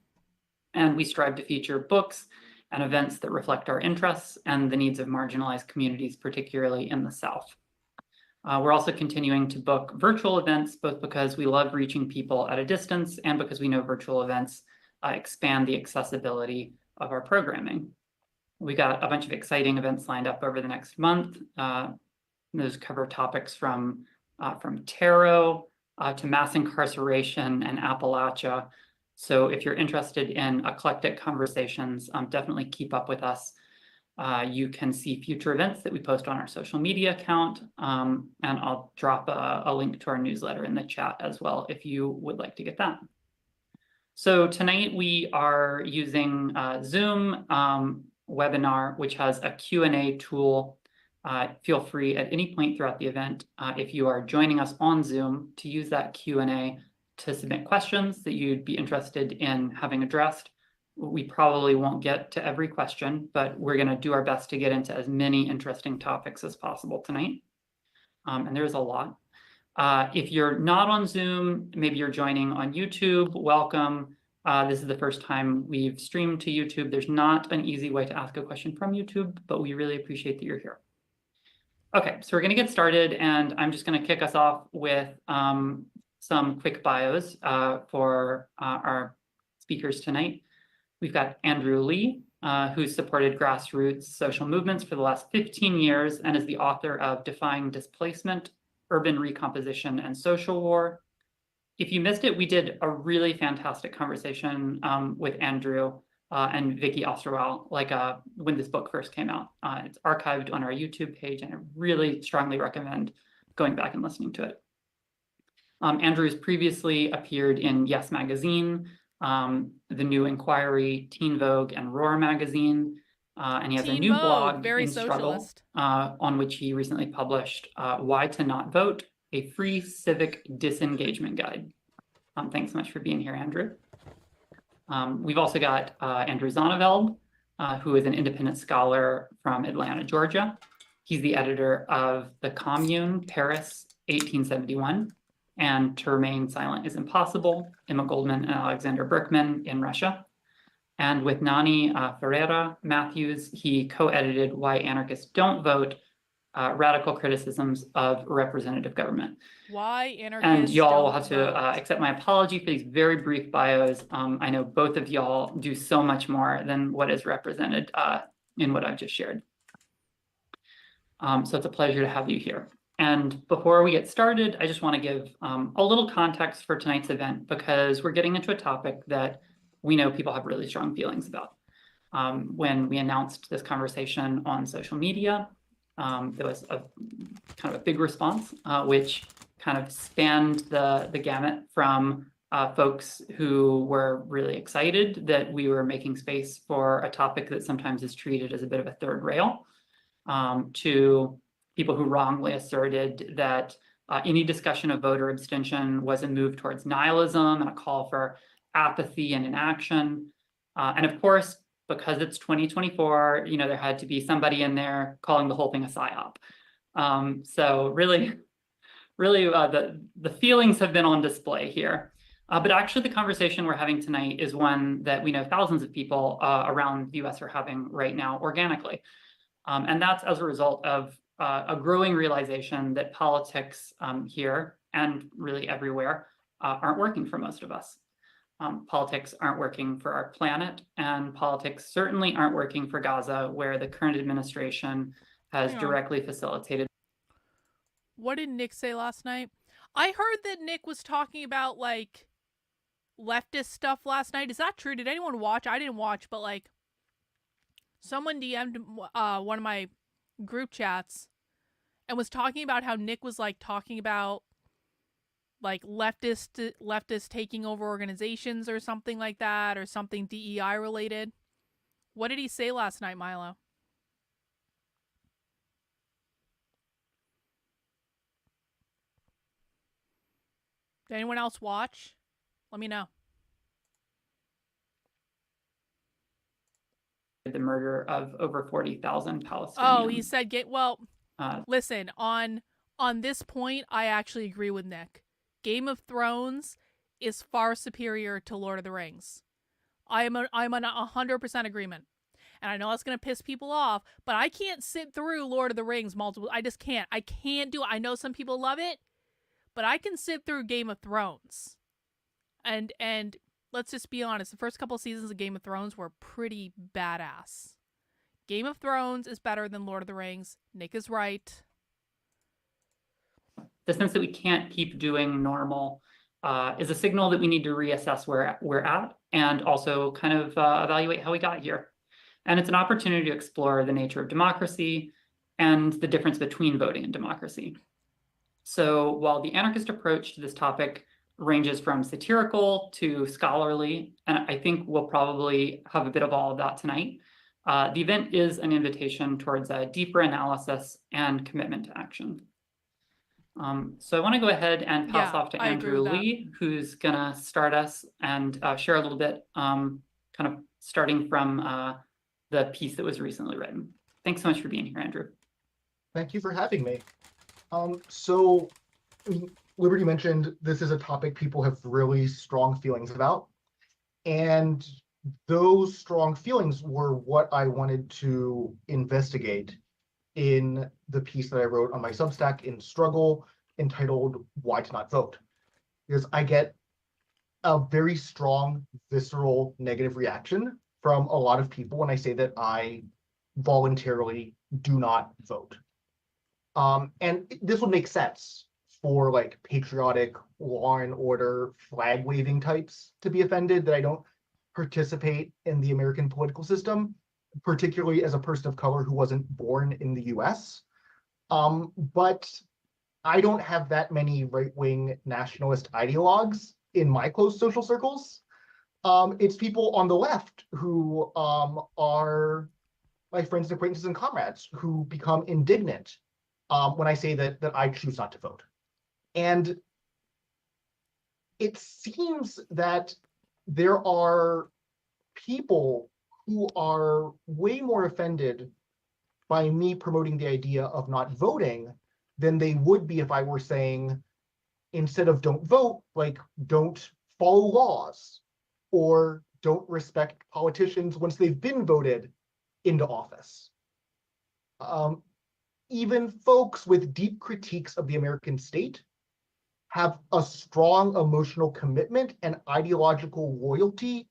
and we strive to feature books and events that reflect our interests and the needs of marginalized communities, particularly in the South. We're also continuing to book virtual events, both because we love reaching people at a distance and because we know virtual events expand the accessibility of our programming. We got a bunch of exciting events lined up over the next month. Those cover topics from tarot to mass incarceration and Appalachia. So if you're interested in eclectic conversations, definitely keep up with us. You can see future events that we post on our social media account, and I'll drop a link to our newsletter in the chat as well if you would like to get that. So tonight we are using Zoom webinar, which has a Q&A tool. Feel free at any point throughout the event, if you are joining us on Zoom, to use that Q&A to submit questions that you'd be interested in having addressed. We probably won't get to every question, but we're going to do our best to get into as many interesting topics as possible tonight. And there's a lot. If you're not on Zoom, maybe you're joining on YouTube, welcome. This is the first time we've streamed to YouTube. There's not an easy way to ask a question from YouTube, but we really appreciate that you're here. Okay, so we're going to get started, and I'm just going to kick us off with some quick bios for our speakers tonight. We've got Andrew Lee, who's supported grassroots social movements for the last 15 years and is the author of Defying Displacement, Urban Recomposition and Social War. If you missed it, we did a really fantastic conversation with Andrew and Vicky Osterwell, when this book first came out. It's archived on our YouTube page, and I really strongly recommend going back and listening to it. Andrew's previously appeared in Yes Magazine, The New Inquiry, Teen Vogue, and Roar Magazine. And he has a new blog, very In Struggle, socialist. on which he recently published Why to Not Vote, a free civic disengagement guide. Thanks so much for being here, Andrew. We've also got Andrew Zonneveld, who is an independent scholar from Atlanta, Georgia. He's the editor of The Commune, Paris, 1871, and To Remain Silent is Impossible, Emma Goldman and Alexander Berkman in Russia. And with Nani Ferreira Matthews, he co-edited Why Anarchists Don't Vote, Radical Criticisms of Representative Government. Why anarchists And y'all will don't have to vote. accept my apology for these very brief bios. I know both of y'all do so much more than what is represented in what I've just shared. So it's a pleasure to have you here. And before we get started, I just want to give a little context for tonight's event, because we're getting into a topic that we know people have really strong feelings about. When we announced this conversation on social media, there was a kind of a big response, which kind of spanned the gamut from folks who were really excited that we were making space for a topic that sometimes is treated as a bit of a third rail, to people who wrongly asserted that any discussion of voter abstention was a move towards nihilism and a call for apathy and inaction. And of course, because it's 2024, there had to be somebody in there calling the whole thing a psyop. So really, the feelings have been on display here. But actually, the conversation we're having tonight is one that we know thousands of people around the US are having right now organically. And that's as a result of a growing realization that politics here and really everywhere aren't working for most of us. Politics aren't working for our planet, and politics certainly aren't working for Gaza, where the current administration has directly facilitated. What did Nick say last night? I heard that Nick was talking about leftist stuff last night. Is that true? Did anyone watch? I didn't watch, but someone DM'd one of my group chats and was talking about how Nick was talking about leftist taking over organizations or something like that, or something DEI related. What did he say last night, Milo? Did anyone else watch? Let me know. The murder of over 40,000 Palestinians. Oh, he said Uh, listen, on this point, I actually agree with Nick. Game of Thrones is far superior to Lord of the Rings. I'm on 100% agreement. And I know that's going to piss people off, but I can't sit through Lord of the Rings multiple. I just can't. I can't do it. I know some people love it, but I can sit through Game of Thrones. And let's just be honest, the first couple seasons of Game of Thrones were pretty badass. Game of Thrones is better than Lord of the Rings. Nick is right. the sense that we can't keep doing normal is a signal that we need to reassess where we're at and also kind of evaluate how we got here. And it's an opportunity to explore the nature of democracy and the difference between voting and democracy. So while the anarchist approach to this topic ranges from satirical to scholarly, and I think we'll probably have a bit of all of that tonight, the event is an invitation towards a deeper analysis and commitment to action. So I want to go ahead and pass off to Andrew Lee, who's going to start us and share a little bit, kind of starting from the piece that was recently written. Thanks so much for being here, Andrew. Thank you for having me. So Liberty mentioned this is a topic people have really strong feelings about. And those strong feelings were what I wanted to investigate in the piece that I wrote on my Substack in Struggle entitled Why to Not Vote. Because I get a very strong, visceral, negative reaction from a lot of people when I say that I voluntarily do not vote. And this would make sense for like patriotic, law and order, flag waving types to be offended that I don't participate in the American political system, particularly as a person of color who wasn't born in the US. But I don't have that many right-wing nationalist ideologues in my close social circles. It's people on the left who are my friends and acquaintances and comrades who become indignant when I say that I choose not to vote. And it seems that there are people who are way more offended by me promoting the idea of not voting than they would be if I were saying, instead of don't vote, like don't follow laws or don't respect politicians once they've been voted into office. Even folks with deep critiques of the American state have a strong emotional commitment and ideological loyalty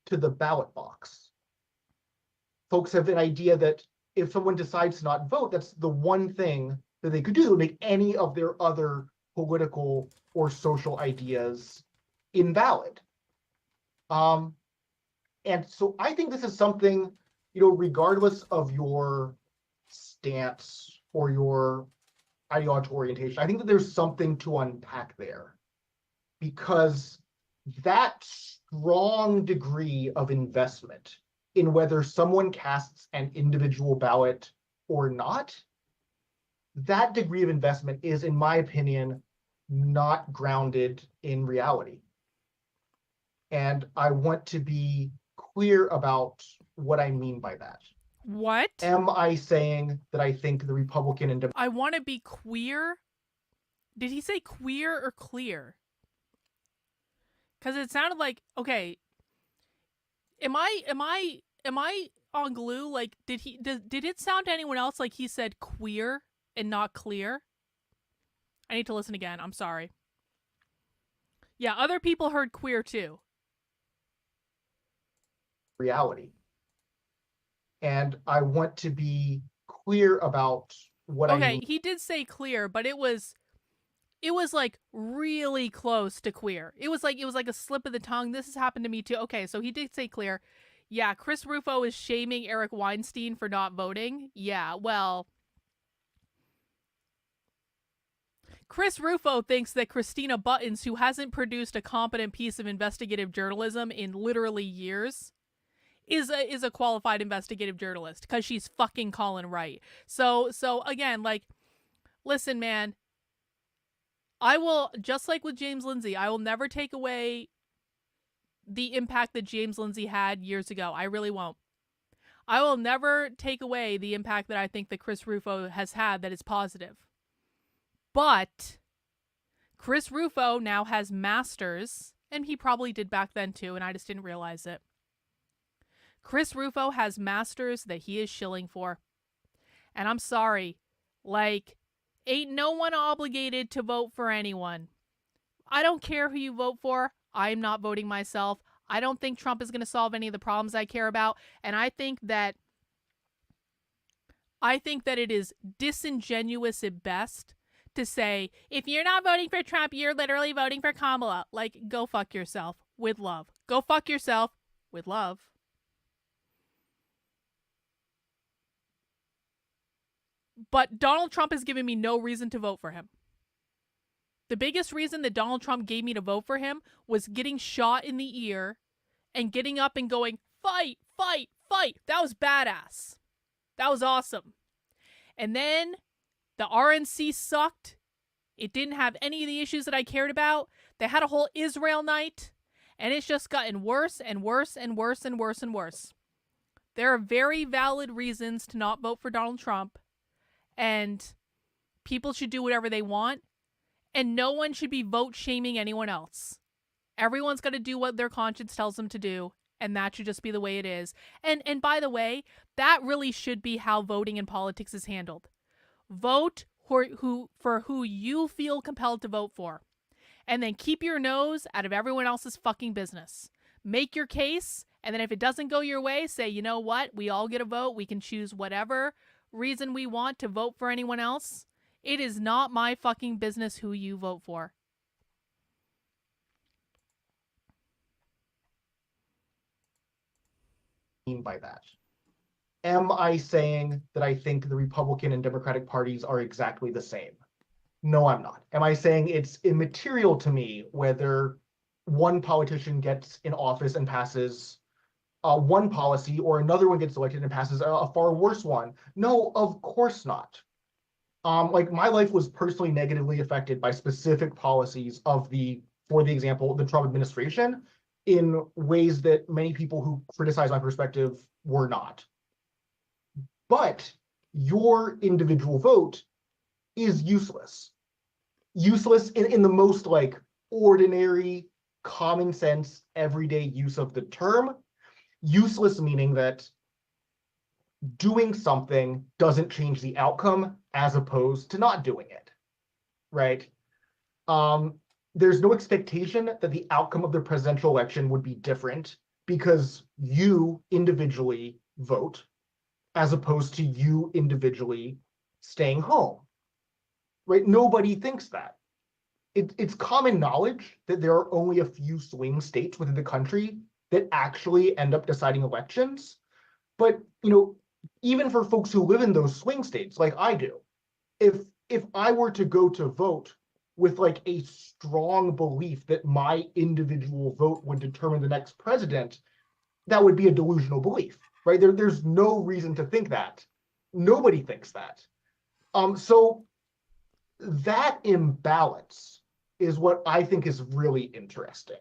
to the ballot box. Folks have an idea that if someone decides to not vote, that's the one thing that they could do that would make any of their other political or social ideas invalid. And so I think this is something, regardless of your stance or your ideological orientation, I think that there's something to unpack there, because that strong degree of investment in whether someone casts an individual ballot or not, that degree of investment is, in my opinion, not grounded in reality. And I want to be clear about what I mean by that. What? Am I saying that I think the Republican and I want to be queer? Did he say queer or clear? Because it sounded like, okay, am I on glue? Like, did it sound to anyone else like he said queer and not clear? I need to listen again. I'm sorry. Yeah, other people heard queer too. reality. And I want to be clear about what I mean. Okay, he did say clear, but it was like really close to queer. It was like a slip of the tongue. This has happened to me too. Okay, so he did say clear. Yeah, Chris Rufo is shaming Eric Weinstein for not voting. Yeah, well, Chris Rufo thinks that Christina Buttons, who hasn't produced a competent piece of investigative journalism in literally years, is a qualified investigative journalist because she's fucking Colin Wright. So again, like, listen, man, I will, just like with James Lindsay, I will never take away the impact that James Lindsay had years ago. I really won't. I will never take away the impact that I think that Chris Rufo has had that is positive. But Chris Rufo now has masters, and he probably did back then too, and I just didn't realize it. Chris Rufo has masters that he is shilling for. And I'm sorry, like, ain't no one obligated to vote for anyone. I don't care who you vote for. I'm not voting myself. I don't think Trump is going to solve any of the problems I care about. And I think that it is disingenuous at best to say, if you're not voting for Trump, you're literally voting for Kamala. Like, go fuck yourself with love. Go fuck yourself with love. But Donald Trump has given me no reason to vote for him. The biggest reason that Donald Trump gave me to vote for him was getting shot in the ear and getting up and going, fight, fight, fight. That was badass. That was awesome. And then the RNC sucked. It didn't have any of the issues that I cared about. They had a whole Israel night, and it's just gotten worse and worse and worse and worse and worse. There are very valid reasons to not vote for Donald Trump, and people should do whatever they want, and no one should be vote shaming anyone else. Everyone's got to do what their conscience tells them to do, and that should just be the way it is. And by the way, that really should be how voting in politics is handled. Vote for who you feel compelled to vote for, and then keep your nose out of everyone else's fucking business. Make your case, and then if it doesn't go your way, say, you know what? We all get a vote. We can choose whatever reason we want to vote for anyone else. It is not my fucking business who you vote for. By that, am I saying that I think the Republican and Democratic parties are exactly the same? No, I'm not. Am I saying it's immaterial to me whether one politician gets in office and passes one policy or another one gets elected and passes a far worse one? No, of course not. Like, my life was personally negatively affected by specific policies of for example, the Trump administration, in ways that many people who criticize my perspective were not. But your individual vote is useless. Useless in the most like ordinary, common sense, everyday use of the term. Useless meaning that doing something doesn't change the outcome as opposed to not doing it, right? There's no expectation that the outcome of the presidential election would be different because you individually vote as opposed to you individually staying home, right? Nobody thinks that. It's common knowledge that there are only a few swing states within the country that actually end up deciding elections. But, even for folks who live in those swing states, like I do, if I were to go to vote with like a strong belief that my individual vote would determine the next president, that would be a delusional belief, right? There's no reason to think that. Nobody thinks that. So that imbalance is what I think is really interesting,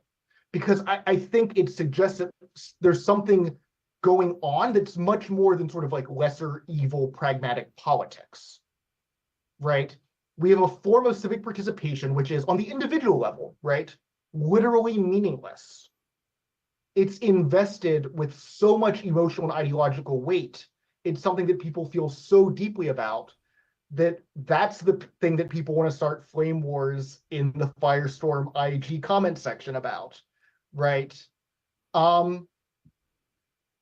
because I think it suggests that there's something going on that's much more than sort of like lesser evil pragmatic politics, right? We have a form of civic participation, which is on the individual level, right? Literally meaningless. It's invested with so much emotional and ideological weight. It's something that people feel so deeply about that's the thing that people want to start flame wars in the Firestorm IG comment section about, right?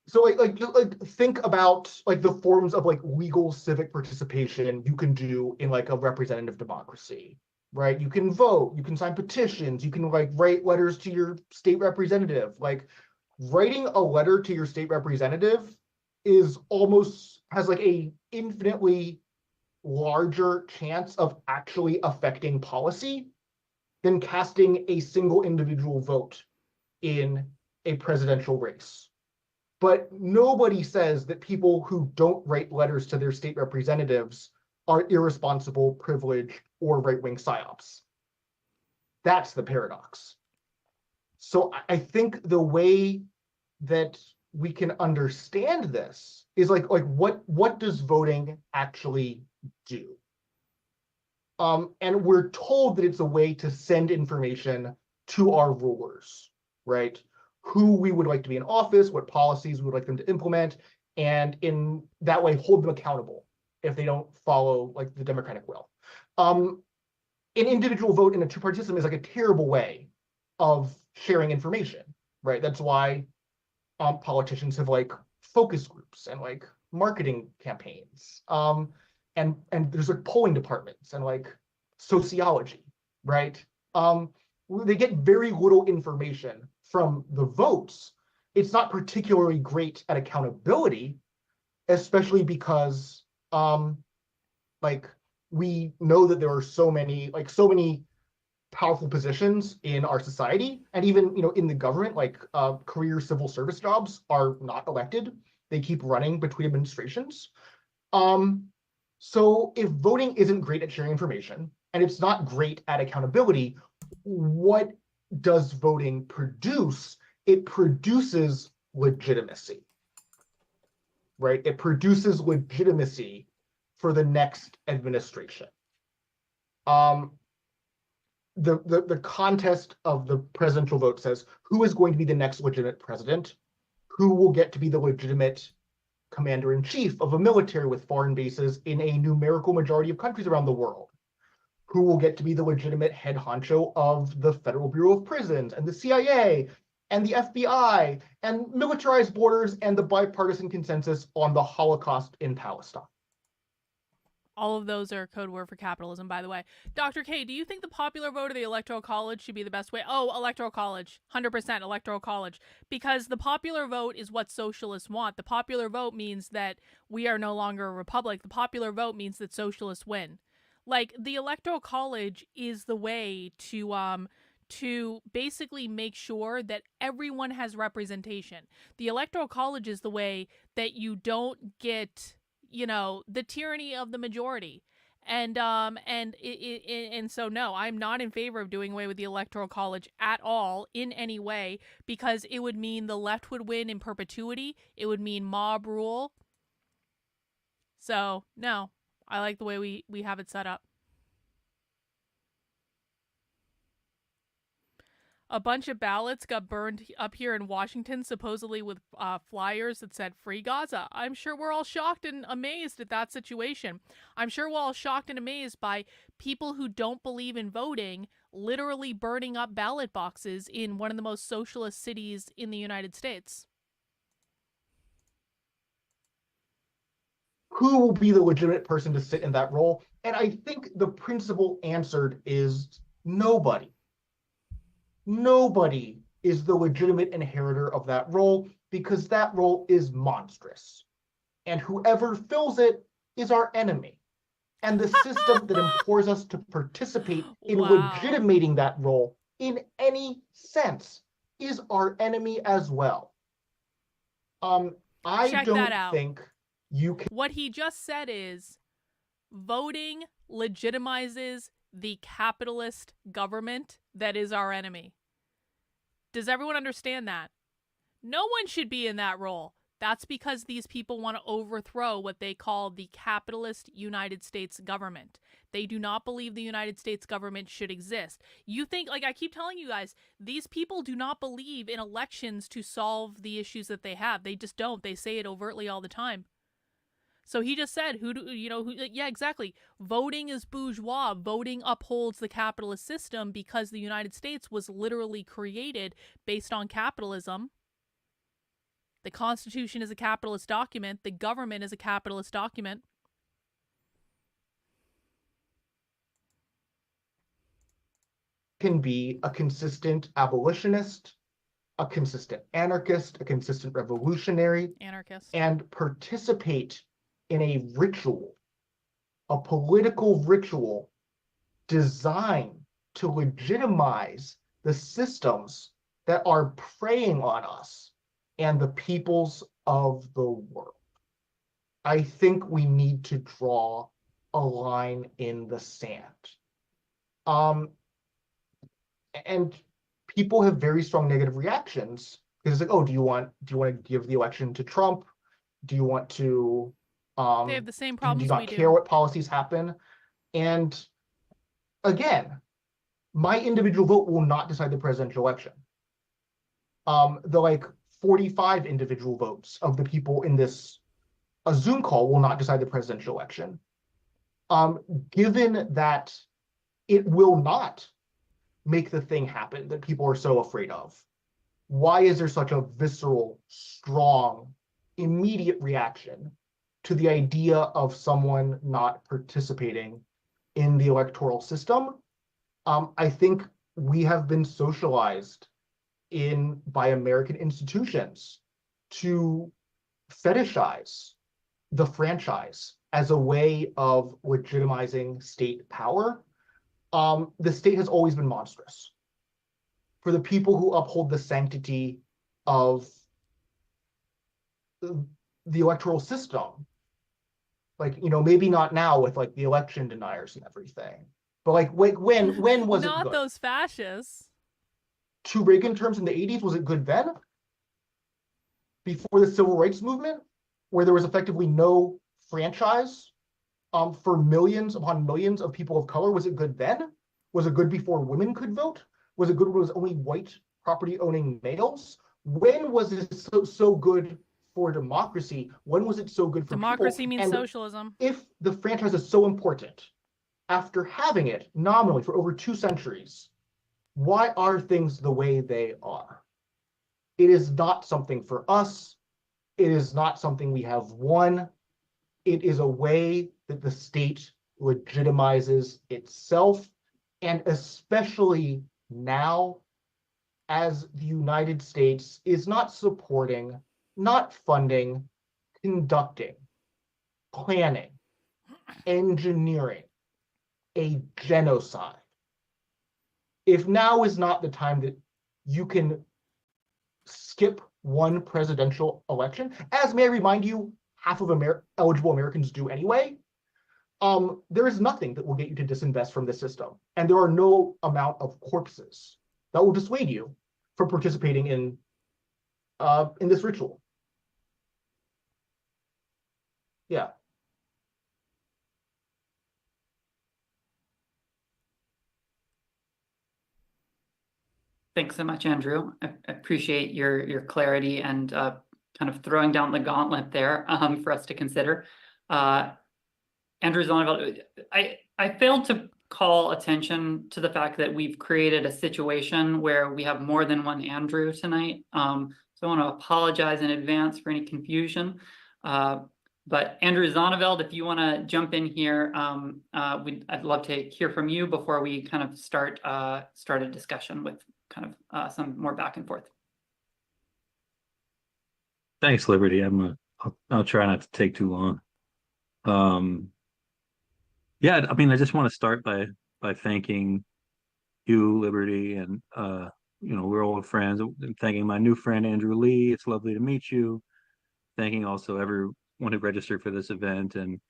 So like think about like the forms of like legal civic participation you can do in like a representative democracy, right? You can vote, you can sign petitions, you can like write letters to your state representative. Like, writing a letter to your state representative has like a infinitely larger chance of actually affecting policy than casting a single individual vote in a presidential race. But nobody says that people who don't write letters to their state representatives are irresponsible, privileged, or right-wing psyops. That's the paradox. So I think the way that we can understand this is like what does voting actually do? And we're told that it's a way to send information to our rulers, right? Who we would like to be in office, what policies we would like them to implement, and in that way hold them accountable if they don't follow like the democratic will. An individual vote in a two-party system is like a terrible way of sharing information, right? That's why politicians have like focus groups and like marketing campaigns. And there's like polling departments and like sociology, right? They get very little information from the votes. It's not particularly great at accountability, especially because like we know that there are so many powerful positions in our society, and even in the government, like career civil service jobs are not elected. They keep running between administrations. So if voting isn't great at sharing information and it's not great at accountability, what does voting produce? It produces legitimacy, right? It produces legitimacy for the next administration. The contest of the presidential vote says who is going to be the next legitimate president, who will get to be the legitimate commander-in-chief of a military with foreign bases in a numerical majority of countries around the world, who will get to be the legitimate head honcho of the Federal Bureau of Prisons and the CIA and the FBI and militarized borders and the bipartisan consensus on the Holocaust in Palestine. All of those are code word for capitalism, by the way. Dr. K, do you think the popular vote of the Electoral College should be the best way? Oh, Electoral College. 100% Electoral College. Because the popular vote is what socialists want. The popular vote means that we are no longer a republic. The popular vote means that socialists win. Like, the Electoral College is the way to basically make sure that everyone has representation. The Electoral College is the way that you don't get the tyranny of the majority. And so no, I'm not in favor of doing away with the Electoral College at all in any way, because it would mean the left would win in perpetuity. It would mean mob rule. So no, I like the way we have it set up. A bunch of ballots got burned up here in Washington, supposedly with flyers that said Free Gaza. I'm sure we're all shocked and amazed at that situation. I'm sure we're all shocked and amazed by people who don't believe in voting literally burning up ballot boxes in one of the most socialist cities in the United States. Who will be the legitimate person to sit in that role? And I think the principle answered is nobody. Nobody is the legitimate inheritor of that role, because that role is monstrous. And whoever fills it is our enemy. And the system that implores us to participate in legitimating that role in any sense is our enemy as well. I don't think you can. What he just said is voting legitimizes the capitalist government that is our enemy. Does everyone understand that? No one should be in that role. That's because these people want to overthrow what they call the capitalist United States government. They do not believe the United States government should exist. You think, like I keep telling you guys, these people do not believe in elections to solve the issues that they have. They just don't. They say it overtly all the time. So he just said, yeah, exactly. Voting is bourgeois. Voting upholds the capitalist system because the United States was literally created based on capitalism. The Constitution is a capitalist document. The government is a capitalist document. Can be a consistent abolitionist, a consistent anarchist, a consistent revolutionary, and participate in a ritual, a political ritual designed to legitimize the systems that are preying on us and the peoples of the world. I think we need to draw a line in the sand. And people have very strong negative reactions because it's like, oh, do you want to give the election to Trump? Do you want to They have the same do you problems not we care do. what policies happen? And again, my individual vote will not decide the presidential election. The like 45 individual votes of the people in this a Zoom call will not decide the presidential election. Given that it will not make the thing happen that people are so afraid of, why is there such a visceral, strong, immediate reaction to the idea of someone not participating in the electoral system? I think we have been socialized by American institutions to fetishize the franchise as a way of legitimizing state power. The state has always been monstrous. For the people who uphold the sanctity of the electoral system, like, maybe not now with like the election deniers and everything, but like when was it Not good? those fascists. To Reagan terms in the 80s, was it good then? Before the civil rights movement, where there was effectively no franchise for millions upon millions of people of color, was it good then? Was it good before women could vote? Was it good when it was only white property owning males? When was it so good for democracy? When was it so good for Democracy people? means And socialism. if the franchise is so important, after having it nominally for over 2 centuries, why are things the way they are? It is not something for us. It is not something we have won. It is a way that the state legitimizes itself, and especially now, as the United States is not supporting, not funding, conducting, planning, engineering a genocide. If now is not the time that you can skip one presidential election, as may I remind you, half of eligible Americans do anyway, there is nothing that will get you to disinvest from the system. And there are no amount of corpses that will dissuade you from participating in this ritual. Yeah. Thanks so much, Andrew. I appreciate your clarity and kind of throwing down the gauntlet there for us to consider. Andrew Zonneveld, I failed to call attention to the fact that we've created a situation where we have more than one Andrew tonight. So I want to apologize in advance for any confusion. But Andrew Zonneveld, if you want to jump in here, I'd love to hear from you before we kind of start a discussion with kind of some more back and forth. Thanks, Liberty. I'll try not to take too long. Yeah, I mean, I just want to start by thanking you, Liberty, and we're old friends. And thanking my new friend Andrew Lee. It's lovely to meet you. Thanking also everyone who registered for this event, and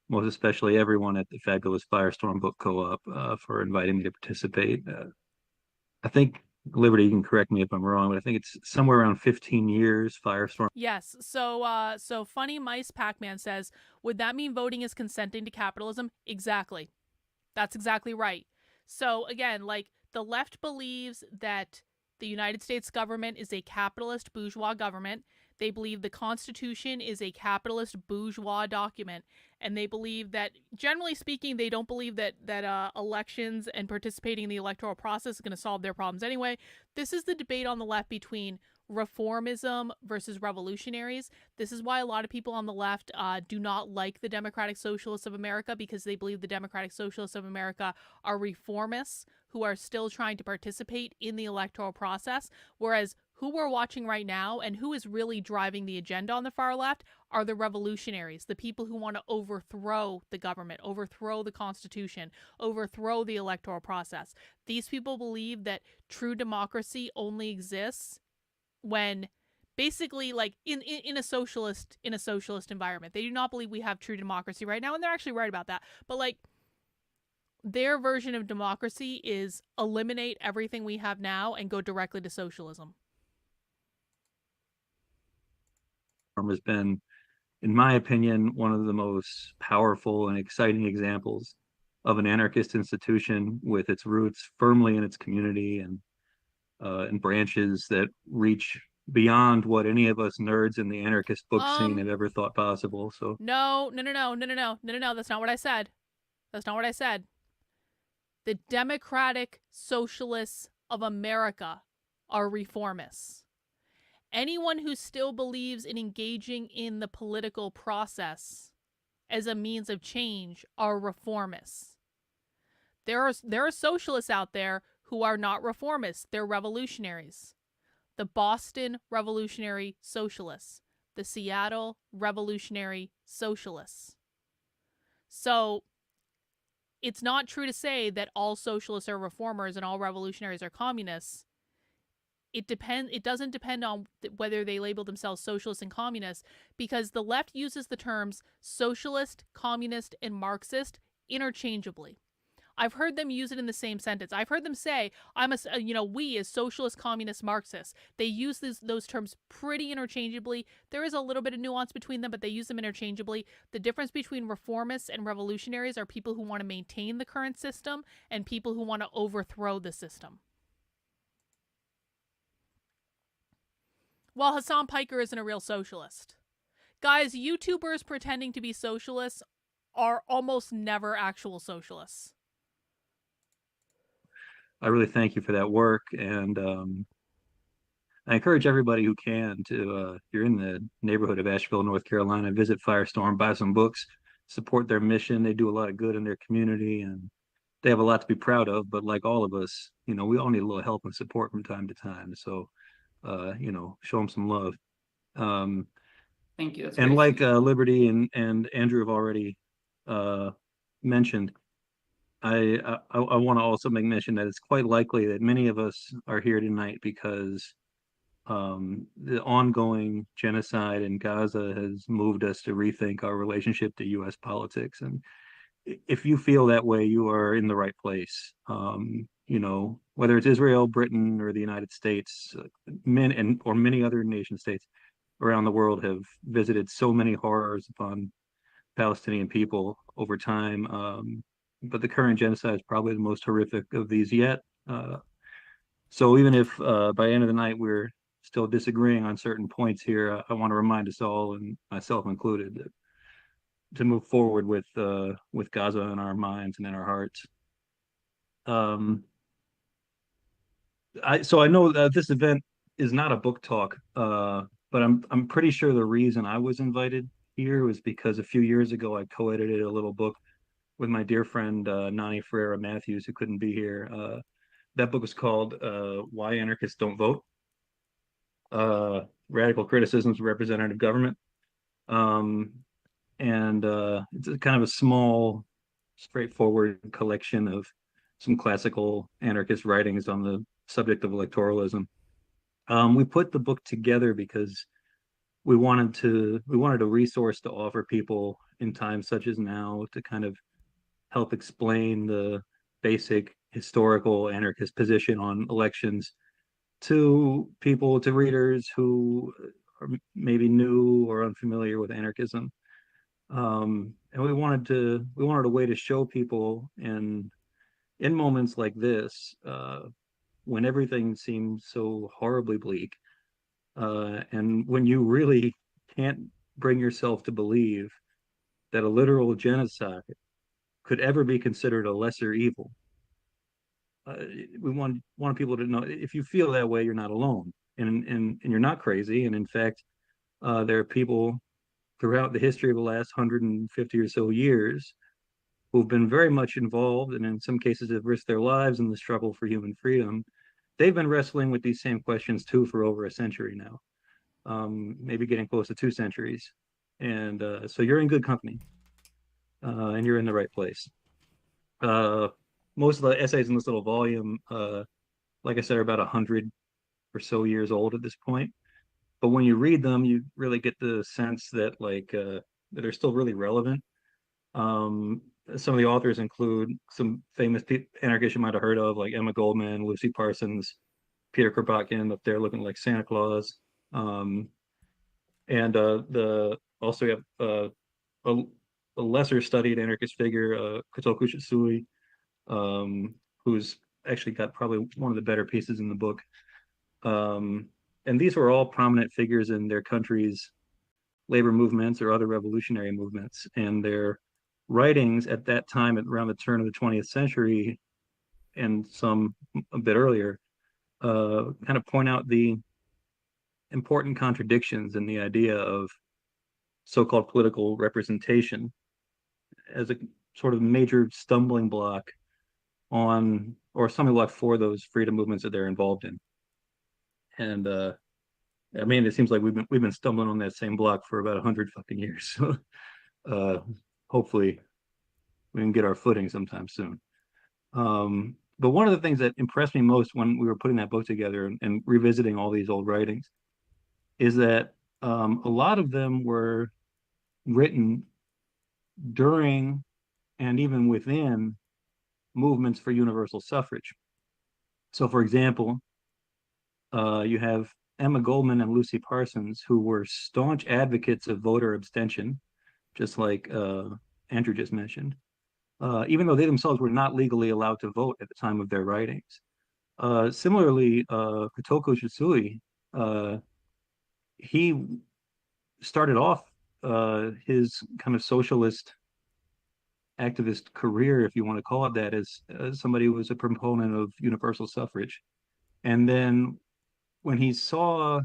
most especially everyone at the fabulous Firestorm Book Co-op for inviting me to participate. I think, Liberty, you can correct me if I'm wrong, but I think it's somewhere around 15 years Firestorm. Yes. So Funny Mice Pac-Man says, would that mean voting is consenting to capitalism? Exactly. That's exactly right. So again, like, the left believes that the United States government is a capitalist bourgeois government. They believe the Constitution is a capitalist bourgeois document, and they believe that, generally speaking, they don't believe that elections and participating in the electoral process is going to solve their problems anyway. This is the debate on the left between reformism versus revolutionaries. This is why a lot of people on the left do not like the Democratic Socialists of America, because they believe the Democratic Socialists of America are reformists who are still trying to participate in the electoral process, whereas who we're watching right now and who is really driving the agenda on the far left are the revolutionaries, the people who want to overthrow the government, overthrow the Constitution, overthrow the electoral process. These people believe that true democracy only exists when, basically, like, in a socialist environment. They do not believe we have true democracy right now, and they're actually right about that. But like, their version of democracy is eliminate everything we have now and go directly to socialism. Has been, in my opinion, one of the most powerful and exciting examples of an anarchist institution with its roots firmly in its community and branches that reach beyond what any of us nerds in the anarchist book scene have ever thought possible. So no, that's not what I said. That's not what I said. The Democratic Socialists of America are reformists. Anyone who still believes in engaging in the political process as a means of change are reformists. There are socialists out there who are not reformists. They're revolutionaries. The Boston Revolutionary Socialists, the Seattle Revolutionary Socialists. So it's not true to say that all socialists are reformers and all revolutionaries are communists. It doesn't depend on whether they label themselves socialists and communists, because the left uses the terms socialist, communist, and Marxist interchangeably. I've heard them use it in the same sentence. I've heard them say, we as socialist, communist, Marxists. They use those terms pretty interchangeably. There is a little bit of nuance between them, but they use them interchangeably. The difference between reformists and revolutionaries are people who want to maintain the current system and people who want to overthrow the system. While Hassan Piker isn't a real socialist. Guys, YouTubers pretending to be socialists are almost never actual socialists. I really thank you for that work, and I encourage everybody who can to, if you're in the neighborhood of Asheville, North Carolina, visit Firestorm, buy some books, support their mission. They do a lot of good in their community, and they have a lot to be proud of. But like all of us, we all need a little help and support from time to time. So, show them some love. Thank you. And like Liberty and Andrew have already mentioned, I want to also make mention that it's quite likely that many of us are here tonight because the ongoing genocide in Gaza has moved us to rethink our relationship to U.S. politics. And if you feel that way, you are in the right place. Whether it's Israel, Britain, or the United States, or many other nation states around the world have visited so many horrors upon Palestinian people over time. But the current genocide is probably the most horrific of these yet. So even if by the end of the night we're still disagreeing on certain points here, I want to remind us all, and myself included, to move forward with Gaza in our minds and in our hearts. I know that this event is not a book talk, but I'm pretty sure the reason I was invited here was because a few years ago I co-edited a little book with my dear friend Nani Ferreira Matthews, who couldn't be here. That book was called Why Anarchists Don't Vote, Radical Criticisms of Representative Government. It's kind of a small, straightforward collection of some classical anarchist writings on the subject of electoralism. We put the book together because we wanted a resource to offer people in times such as now to kind of help explain the basic historical anarchist position on elections to readers who are maybe new or unfamiliar with anarchism. And we wanted a way to show people in moments like this, when everything seems so horribly bleak, and when you really can't bring yourself to believe that a literal genocide could ever be considered a lesser evil. We want people to know, if you feel that way, you're not alone, and you're not crazy. And in fact, there are people throughout the history of the last 150 or so years who've been very much involved, and in some cases have risked their lives in the struggle for human freedom. They've been wrestling with these same questions too for over a century now, maybe getting close to 2 centuries. And so you're in good company, and you're in the right place. Most of the essays in this little volume, like I said, are about 100 or so years old at this point. But when you read them, you really get the sense that that they're still really relevant. some of the authors include some famous anarchists you might have heard of, like Emma Goldman, Lucy Parsons, Peter Kropotkin up there looking like Santa Claus. And the also you have a, a lesser studied anarchist figure, Kotoku Shisui, who's actually got probably one of the better pieces in the book. And these were all prominent figures in their country's labor movements or other revolutionary movements. And their writings at that time, around the turn of the 20th century, and some a bit earlier, kind of point out the important contradictions in the idea of so-called political representation as a sort of major stumbling block on, or stumbling block for those freedom movements that they're involved in. And I mean, it seems like we've been stumbling on that same block for about 100 fucking years. So hopefully we can get our footing sometime soon. But one of the things that impressed me most when we were putting that book together and revisiting all these old writings is that a lot of them were written during and even within movements for universal suffrage. So, for example, you have Emma Goldman and Lucy Parsons, who were staunch advocates of voter abstention, just like Andrew just mentioned, even though they themselves were not legally allowed to vote at the time of their writings. Similarly, Kotoku Shisui, he started off his kind of socialist activist career, if you want to call it that, as somebody who was a proponent of universal suffrage. And then when he saw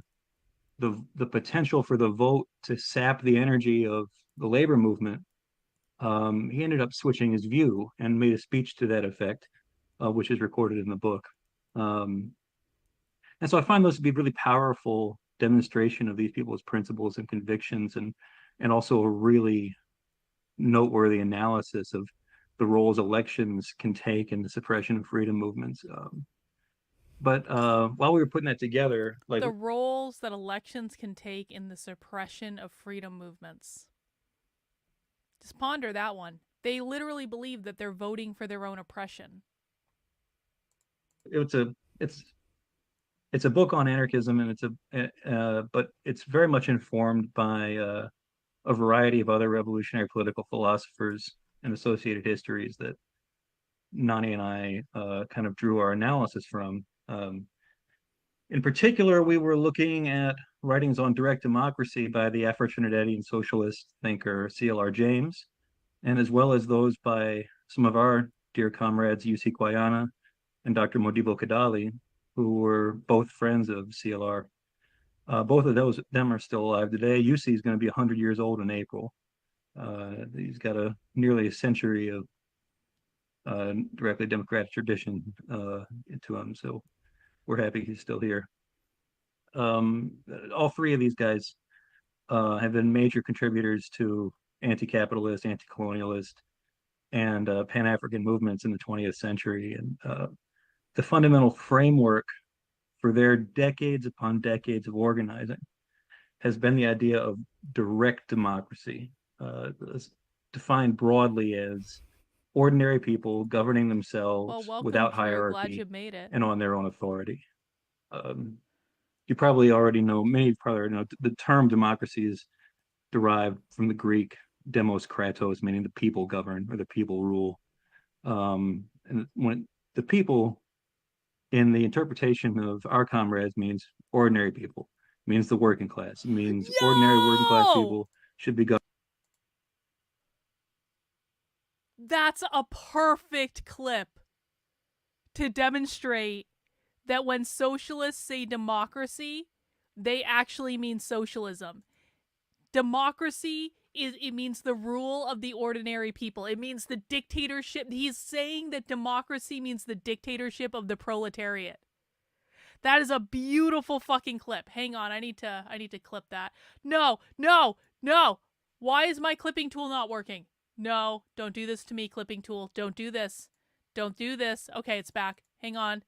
the potential for the vote to sap the energy of the labor movement, he ended up switching his view and made a speech to that effect, which is recorded in the book. And so I find those to be really powerful demonstration of these people's principles and convictions, and also a really noteworthy analysis of the roles elections can take in the suppression of freedom movements. But while we were putting that together, like the roles that elections can take in the suppression of freedom movements. Just ponder that one. They literally believe that they're voting for their own oppression. it's a book on anarchism, and but it's very much informed by a variety of other revolutionary political philosophers and associated histories that Nani and I kind of drew our analysis from. In particular, we were looking at writings on direct democracy by the Afro-Trinidadian socialist thinker C.L.R. James, and as well as those by some of our dear comrades, U.C. Kwayana and Dr. Modibo Kadali, who were both friends of CLR. Both of them are still alive today. UC is going to be 100 years old in April. He's got nearly a century of directly democratic tradition into him, so we're happy he's still here. All three of these guys have been major contributors to anti-capitalist, anti-colonialist, and Pan-African movements in the 20th century. And the fundamental framework for their decades upon decades of organizing has been the idea of direct democracy, defined broadly as ordinary people governing themselves without hierarchy and on their own authority. You probably already know, many probably already know, the term democracy is derived from the Greek demos kratos, meaning the people govern or the people rule. And when the people, in the interpretation of our comrades, means ordinary people, means the working class, means ordinary working class people should be governed. That's a perfect clip to demonstrate that when socialists say democracy, they actually mean socialism. Democracy it means the rule of the ordinary people. It means the dictatorship. He's saying that democracy means the dictatorship of the proletariat. That is a beautiful fucking clip. Hang on, I need to clip that. No. Why is my clipping tool not working? No, don't do this to me, clipping tool. Don't do this. Don't do this. Okay, it's back. Hang on.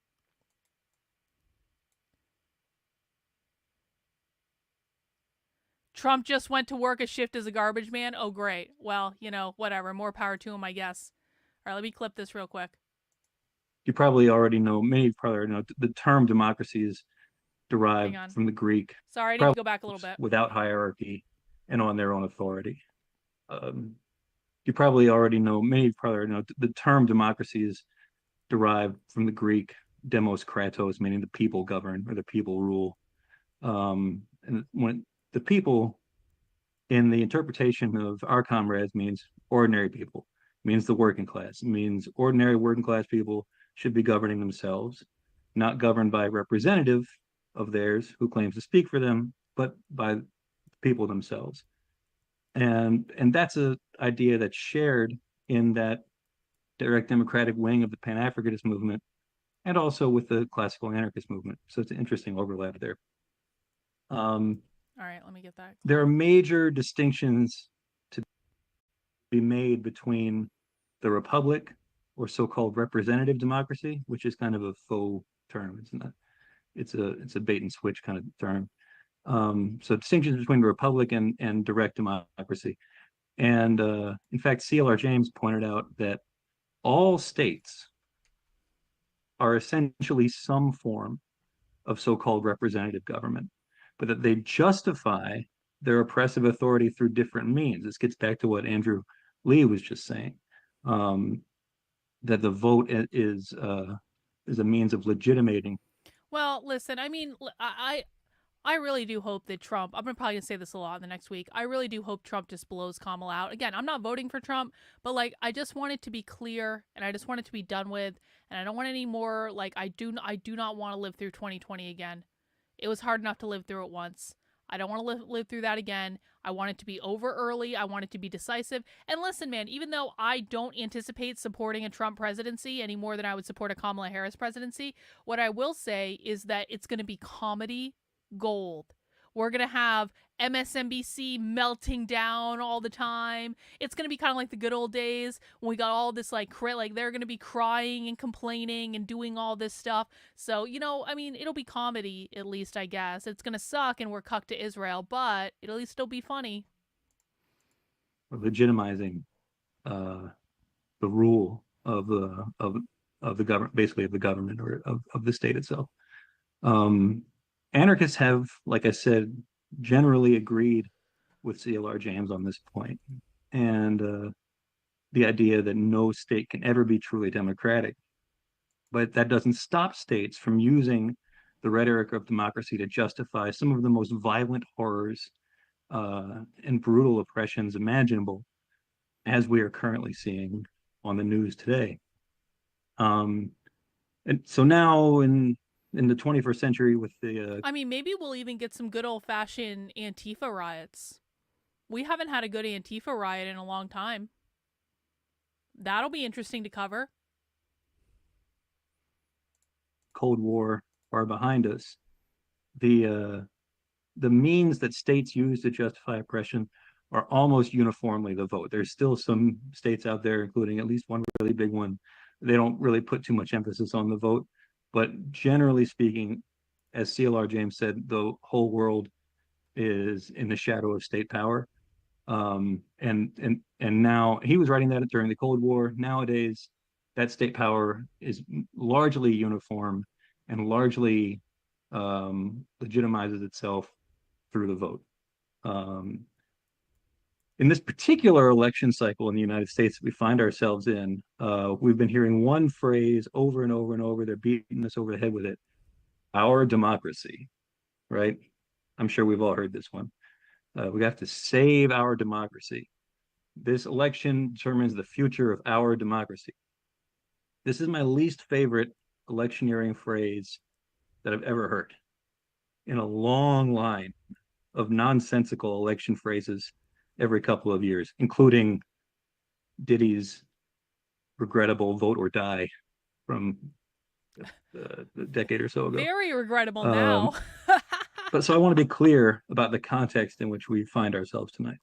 Trump just went to work a shift as a garbage man. Oh, great. Well, whatever. More power to him, I guess. All right, let me clip this real quick. You probably already know, many probably already know, the term democracy is derived from the Greek. Sorry, I need to go back a little bit. Without hierarchy and on their own authority. You probably already know, many probably already know, the term democracy is derived from the Greek demos kratos, meaning the people govern or the people rule. And when the people in the interpretation of our comrades means ordinary people, means the working class, means ordinary working class people should be governing themselves, not governed by a representative of theirs who claims to speak for them, but by the people themselves. And that's an idea that's shared in that direct democratic wing of the Pan-Africanist movement and also with the classical anarchist movement. So it's an interesting overlap there. All right, let me get that. There are major distinctions to be made between the republic or so-called representative democracy, which is kind of a faux term. It's a bait and switch kind of term. So distinctions between the republic and direct democracy. And in fact, CLR James pointed out that all states are essentially some form of so-called representative government, but that they justify their oppressive authority through different means. This gets back to what Andrew Lee was just saying, that the vote is a means of legitimating. Well, listen, I mean, I really do hope that Trump, I'm probably going to say this a lot in the next week, I really do hope Trump just blows Kamala out. Again, I'm not voting for Trump, but I just want it to be clear and I just want it to be done with. And I don't want any more, I do not want to live through 2020 again. It was hard enough to live through it once. I don't want to live through that again. I want it to be over early. I want it to be decisive. And listen, man, even though I don't anticipate supporting a Trump presidency any more than I would support a Kamala Harris presidency, what I will say is that it's going to be comedy gold. We're going to have MSNBC melting down all the time. It's going to be kind of like the good old days when we got all this they're going to be crying and complaining and doing all this stuff. So, I mean, it'll be comedy, at least, I guess. It's going to suck and we're cucked to Israel, but it'll at least still be funny. We're legitimizing the rule of the government, basically of the government or of the state itself. Anarchists have, like I said, generally agreed with CLR James on this point, and the idea that no state can ever be truly democratic. But that doesn't stop states from using the rhetoric of democracy to justify some of the most violent horrors and brutal oppressions imaginable, as we are currently seeing on the news today. And so now in the 21st century with the I mean, maybe we'll even get some good old-fashioned Antifa riots. We haven't had a good Antifa riot in a long time. That'll be interesting to cover. Cold War are behind us. The means that states use to justify oppression are almost uniformly the vote. There's still some states out there, including at least one really big one, they don't really put too much emphasis on the vote. But generally speaking, as CLR James said, the whole world is in the shadow of state power. And now he was writing that during the Cold War. Nowadays, that state power is largely uniform and largely legitimizes itself through the vote. In this particular election cycle in the United States that we find ourselves in, we've been hearing one phrase over and over and over. They're beating us over the head with it. Our democracy, right? I'm sure we've all heard this one. We have to save our democracy. This election determines the future of our democracy. This is my least favorite electioneering phrase that I've ever heard in a long line of nonsensical election phrases every couple of years, including Diddy's regrettable vote or die from a decade or so ago. Very regrettable now. But so I want to be clear about the context in which we find ourselves tonight.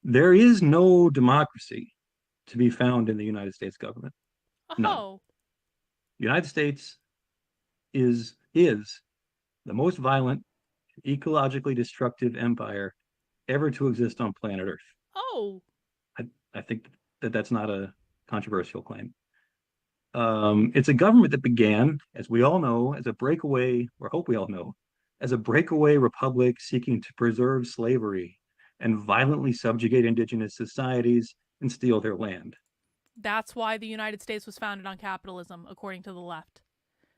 There is no democracy to be found in the United States government. No. The United States is the most violent ecologically destructive empire ever to exist on planet Earth. Oh, I think that that's not a controversial claim. It's a government that began, as we all know, as a breakaway, or hope we all know, as a breakaway republic seeking to preserve slavery and violently subjugate indigenous societies and steal their land. that's why the United States was founded on capitalism, according to the left.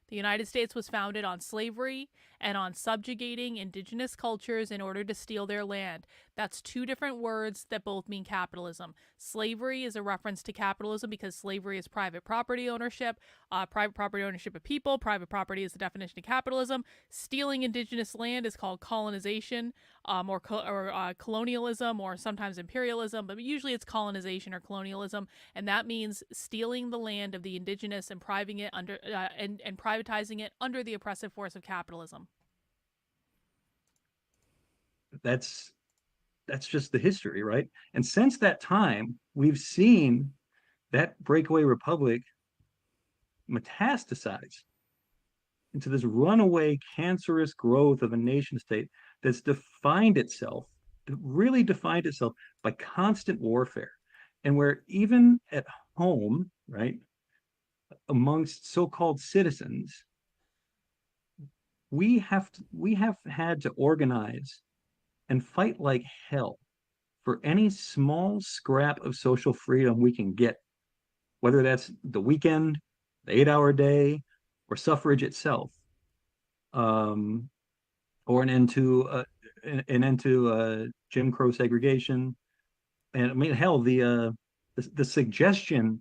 The United States was founded on slavery and on subjugating indigenous cultures in order to steal their land. That's two different words that both mean capitalism. Slavery is a reference to capitalism because slavery is private property ownership, private property ownership of people. Private property is the definition of capitalism. Stealing indigenous land is called colonization, or colonialism, or sometimes imperialism, but usually it's colonization or colonialism, and that means stealing the land of the indigenous and privatizing it under the oppressive force of capitalism. That's just the history, right? And since that time, we've seen that breakaway republic metastasize into this runaway cancerous growth of a nation state that's really defined itself by constant warfare. And where even at home, right, amongst so-called citizens, we have had to organize and fight like hell for any small scrap of social freedom we can get, whether that's the weekend, the 8-hour day, or suffrage itself, or an end to Jim Crow segregation. And I mean, hell, the suggestion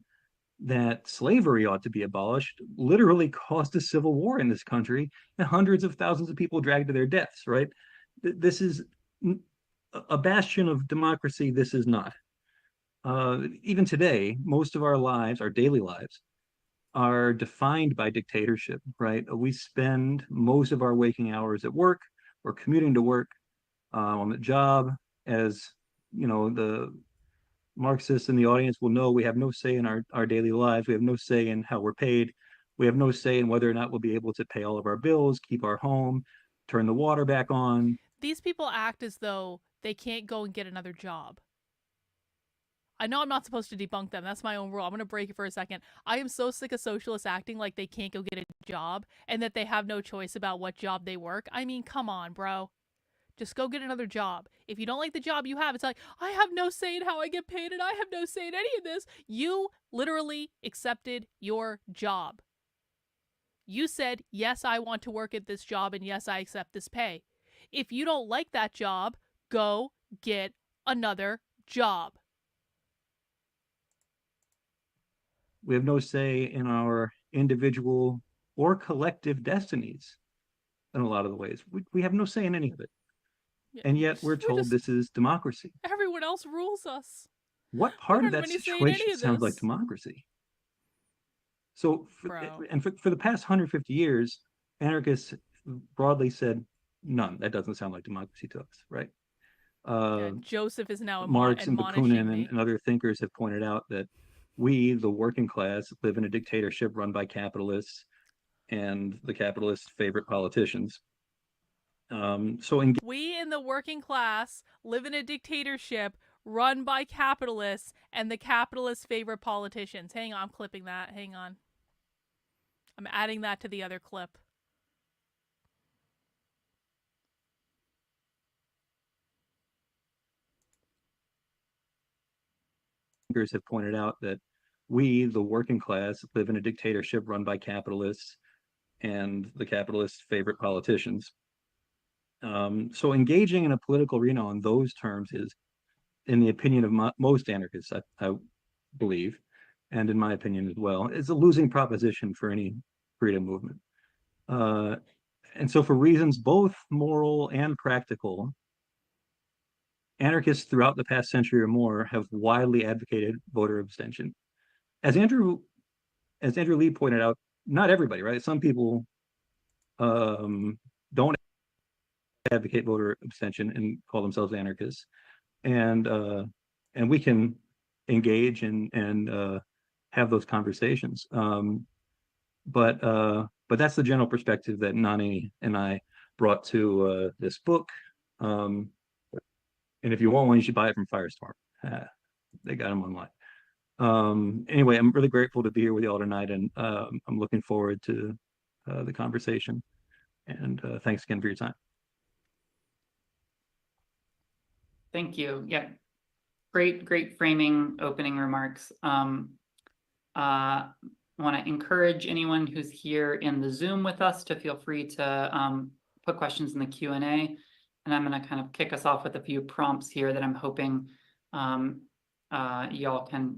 that slavery ought to be abolished literally caused a civil war in this country and hundreds of thousands of people dragged to their deaths, right? This is a bastion of democracy. This is not. Even today, most of our lives, our daily lives, are defined by dictatorship, right? We spend most of our waking hours at work or commuting to work, on the job. As you know, the Marxists in the audience will know, we have no say in our daily lives. We have no say in how we're paid. We have no say in whether or not we'll be able to pay all of our bills, keep our home, turn the water back on. These people act as though they can't go and get another job. I know I'm not supposed to debunk them. That's my own rule. I'm going to break it for a second. I am so sick of socialists acting like they can't go get a job and that they have no choice about what job they work. I mean, come on, bro. Just go get another job. If you don't like the job you have, it's like, I have no say in how I get paid and I have no say in any of this. You literally accepted your job. You said, yes, I want to work at this job and yes, I accept this pay. If you don't like that job, go get another job. We have no say in our individual or collective destinies in a lot of the ways. We have no say in any of it. Yeah, and yet we're told this is democracy. Everyone else rules us. What part of that situation sounds like democracy? So, for the past 150 years, anarchists broadly said, none. That doesn't sound like democracy to us, right? Joseph is now Marx and Bakunin and other thinkers have pointed out that we, the working class, live in a dictatorship run by capitalists and the capitalists' favorite politicians. We in the working class live in a dictatorship run by capitalists and the capitalists' favorite politicians. Hang on, I'm clipping that. Hang on. I'm adding that to the other clip. Thinkers have pointed out that we, the working class, live in a dictatorship run by capitalists and the capitalists' favorite politicians. So engaging in a political arena on those terms is, in the opinion of most anarchists, I believe, and in my opinion as well, is a losing proposition for any freedom movement. And so for reasons both moral and practical, anarchists throughout the past century or more have widely advocated voter abstention. As Andrew Lee pointed out, not everybody, right? Some people don't advocate voter abstention and call themselves anarchists, and we can engage and have those conversations. But that's the general perspective that Nani and I brought to this book. And if you want one, you should buy it from Firestorm. They got them online. Anyway, I'm really grateful to be here with you all tonight, and I'm looking forward to the conversation. And thanks again for your time. Thank you. Yeah, great framing, opening remarks. I want to encourage anyone who's here in the Zoom with us to feel free to put questions in the Q&A. And I'm going to kind of kick us off with a few prompts here that I'm hoping y'all can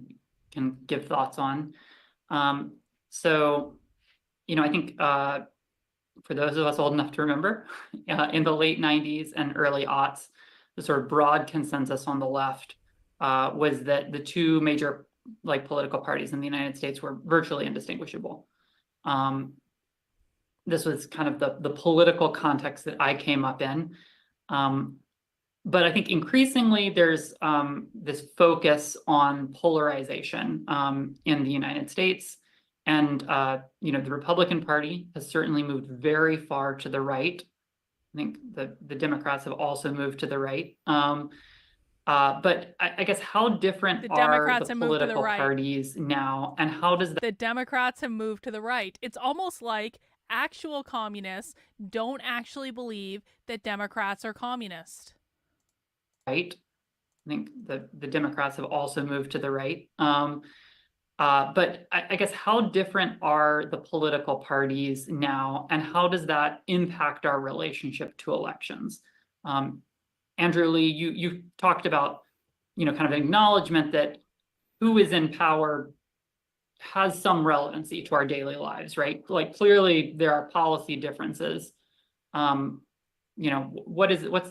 give thoughts on. So, I think for those of us old enough to remember, in the late 90s and early aughts, the sort of broad consensus on the left was that the two major political parties in the United States were virtually indistinguishable. This was kind of the political context that I came up in. But I think increasingly there's this focus on polarization in the United States. And, the Republican Party has certainly moved very far to the right. I think the Democrats have also moved to the right. But I guess how different are the political parties now, and how does the Democrats have moved to the right? It's almost like actual communists don't actually believe that Democrats are communist. Right. I think the Democrats have also moved to the right. But I guess how different are the political parties now, and how does that impact our relationship to elections? Andrew Lee, you talked about, kind of acknowledgement that who is in power has some relevancy to our daily lives, right? Clearly there are policy differences. What's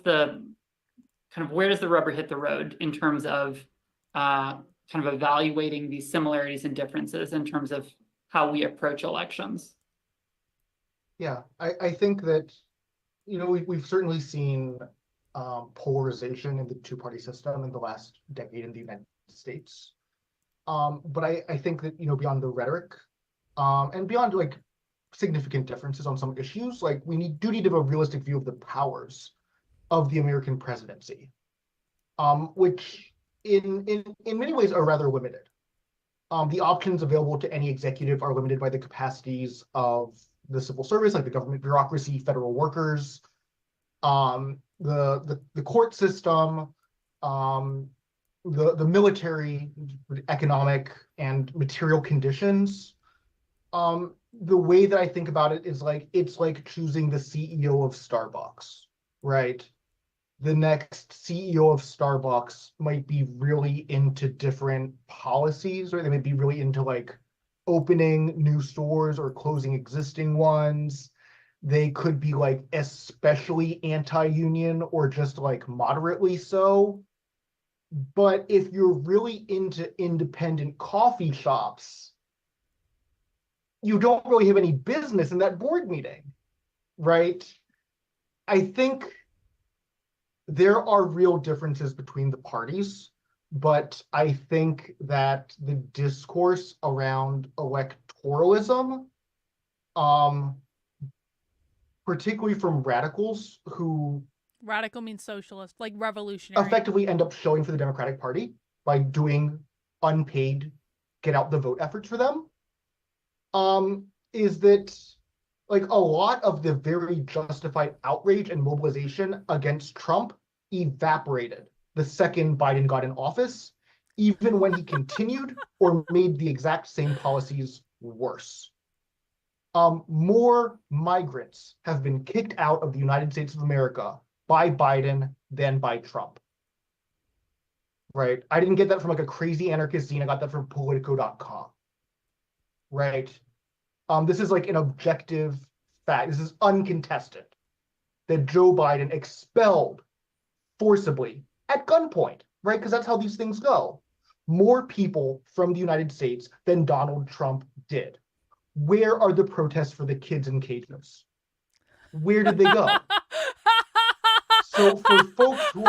the kind of, where does the rubber hit the road in terms of kind of evaluating these similarities and differences in terms of how we approach elections? Yeah, I think that, we've certainly seen polarization in the two-party system in the last decade in the United States. But I think that, beyond the rhetoric and beyond significant differences on some issues, we need to have a realistic view of the powers of the American presidency, which in many ways are rather limited. The options available to any executive are limited by the capacities of the civil service, like the government bureaucracy, federal workers, the court system, the military, economic and material conditions. The way that I think about it is it's like choosing the CEO of Starbucks, right? The next CEO of Starbucks might be really into different policies, or they might be really into opening new stores or closing existing ones. They could be especially anti-union or just moderately so. But if you're really into independent coffee shops, you don't really have any business in that board meeting, right? I think there are real differences between the parties, but I think that the discourse around electoralism, particularly from radicals who... Radical means socialist, like revolutionary. Effectively end up showing for the Democratic Party by doing unpaid get-out-the-vote efforts for them, is that a lot of the very justified outrage and mobilization against Trump evaporated the second Biden got in office, even when he continued or made the exact same policies worse. More migrants have been kicked out of the United States of America by Biden than by Trump. Right? I didn't get that from a crazy anarchist zine. I got that from Politico.com. Right? This is an objective fact. This is uncontested that Joe Biden expelled forcibly at gunpoint, right? Because that's how these things go. More people from the United States than Donald Trump did. Where are the protests for the kids in cages? Where did they go? So for folks who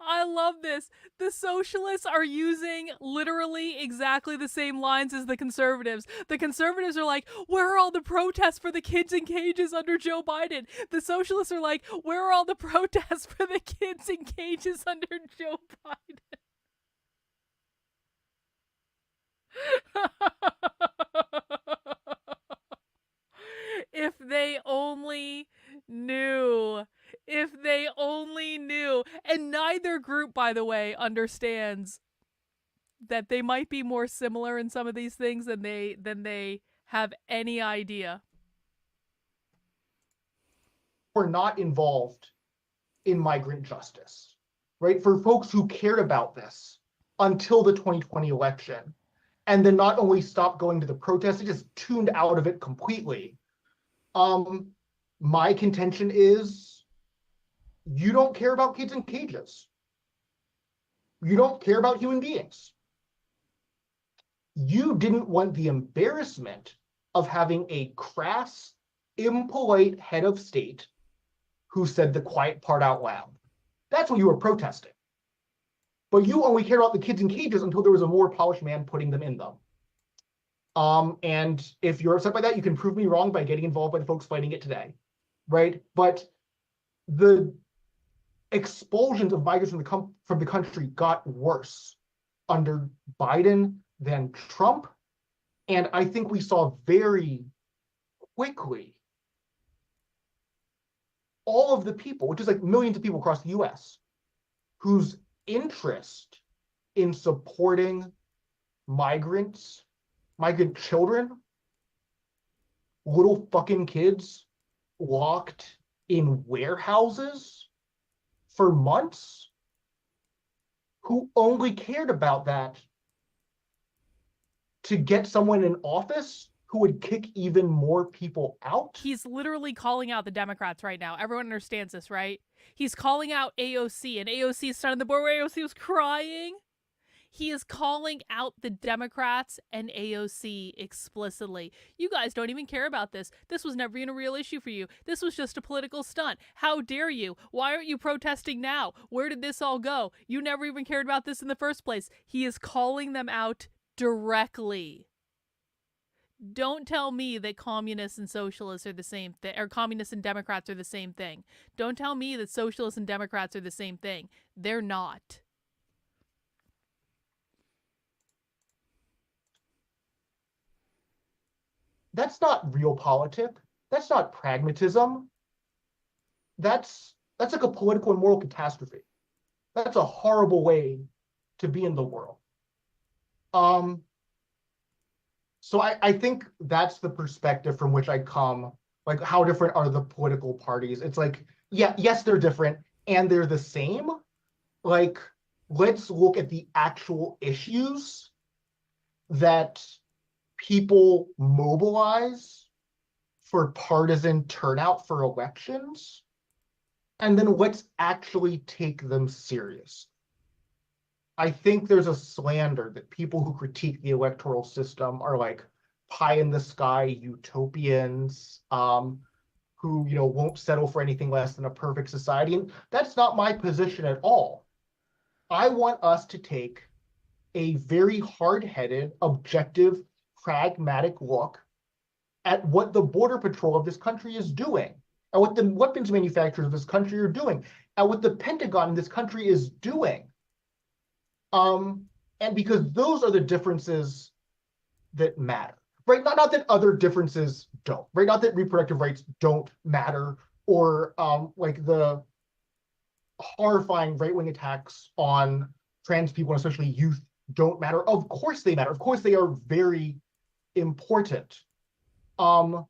I love this. this. The socialists are using literally exactly the same lines as the conservatives. The conservatives are like, where are all the protests for the kids in cages under Joe Biden? The socialists are like, where are all the protests for the kids in cages under Joe Biden? If they only knew. If they only knew. And neither group, by the way, understands that they might be more similar in some of these things than they have any idea. Were not involved in migrant justice, right? For folks who cared about this until the 2020 election, and then not only stopped going to the protests, they just tuned out of it completely. My contention is you don't care about kids in cages. You don't care about human beings. You didn't want the embarrassment of having a crass, impolite head of state who said the quiet part out loud. That's what you were protesting. But you only cared about the kids in cages until there was a more polished man putting them in them. And if you're upset by that, you can prove me wrong by getting involved by the folks fighting it today, right? But the expulsions of migrants from the country got worse under Biden than Trump. And I think we saw very quickly all of the people, which is like millions of people across the US, whose interest in supporting migrant children, little fucking kids locked in warehouses for months, who only cared about that to get someone in office who would kick even more people out. He's literally calling out the Democrats right now. Everyone understands this, right? He's calling out AOC, and AOC is standing on the board where AOC was crying. He is calling out the Democrats and AOC explicitly. You guys don't even care about this. This was never even a real issue for you. This was just a political stunt. How dare you? Why aren't you protesting now? Where did this all go? You never even cared about this in the first place. He is calling them out directly. Don't tell me that communists and socialists are the same thing, or communists and Democrats are the same thing. Don't tell me that socialists and Democrats are the same thing. They're not. That's not realpolitik. That's not pragmatism. That's like a political and moral catastrophe. That's a horrible way to be in the world. So I think that's the perspective from which I come. Like, how different are the political parties? It's like, yeah, yes, they're different and they're the same. Like, let's look at the actual issues that people mobilize for partisan turnout for elections, and then let's actually take them serious. I think there's a slander that people who critique the electoral system are like pie in the sky utopians, who, you know, won't settle for anything less than a perfect society. And that's not my position at all. I want us to take a very hard-headed, objective, pragmatic look at what the Border Patrol of this country is doing, and what the weapons manufacturers of this country are doing, and what the Pentagon in this country is doing. And because those are the differences that matter, right? Not that other differences don't, right? Not that reproductive rights don't matter, or like the horrifying right-wing attacks on trans people, and especially youth, don't matter. Of course they matter. Of course they are very important. A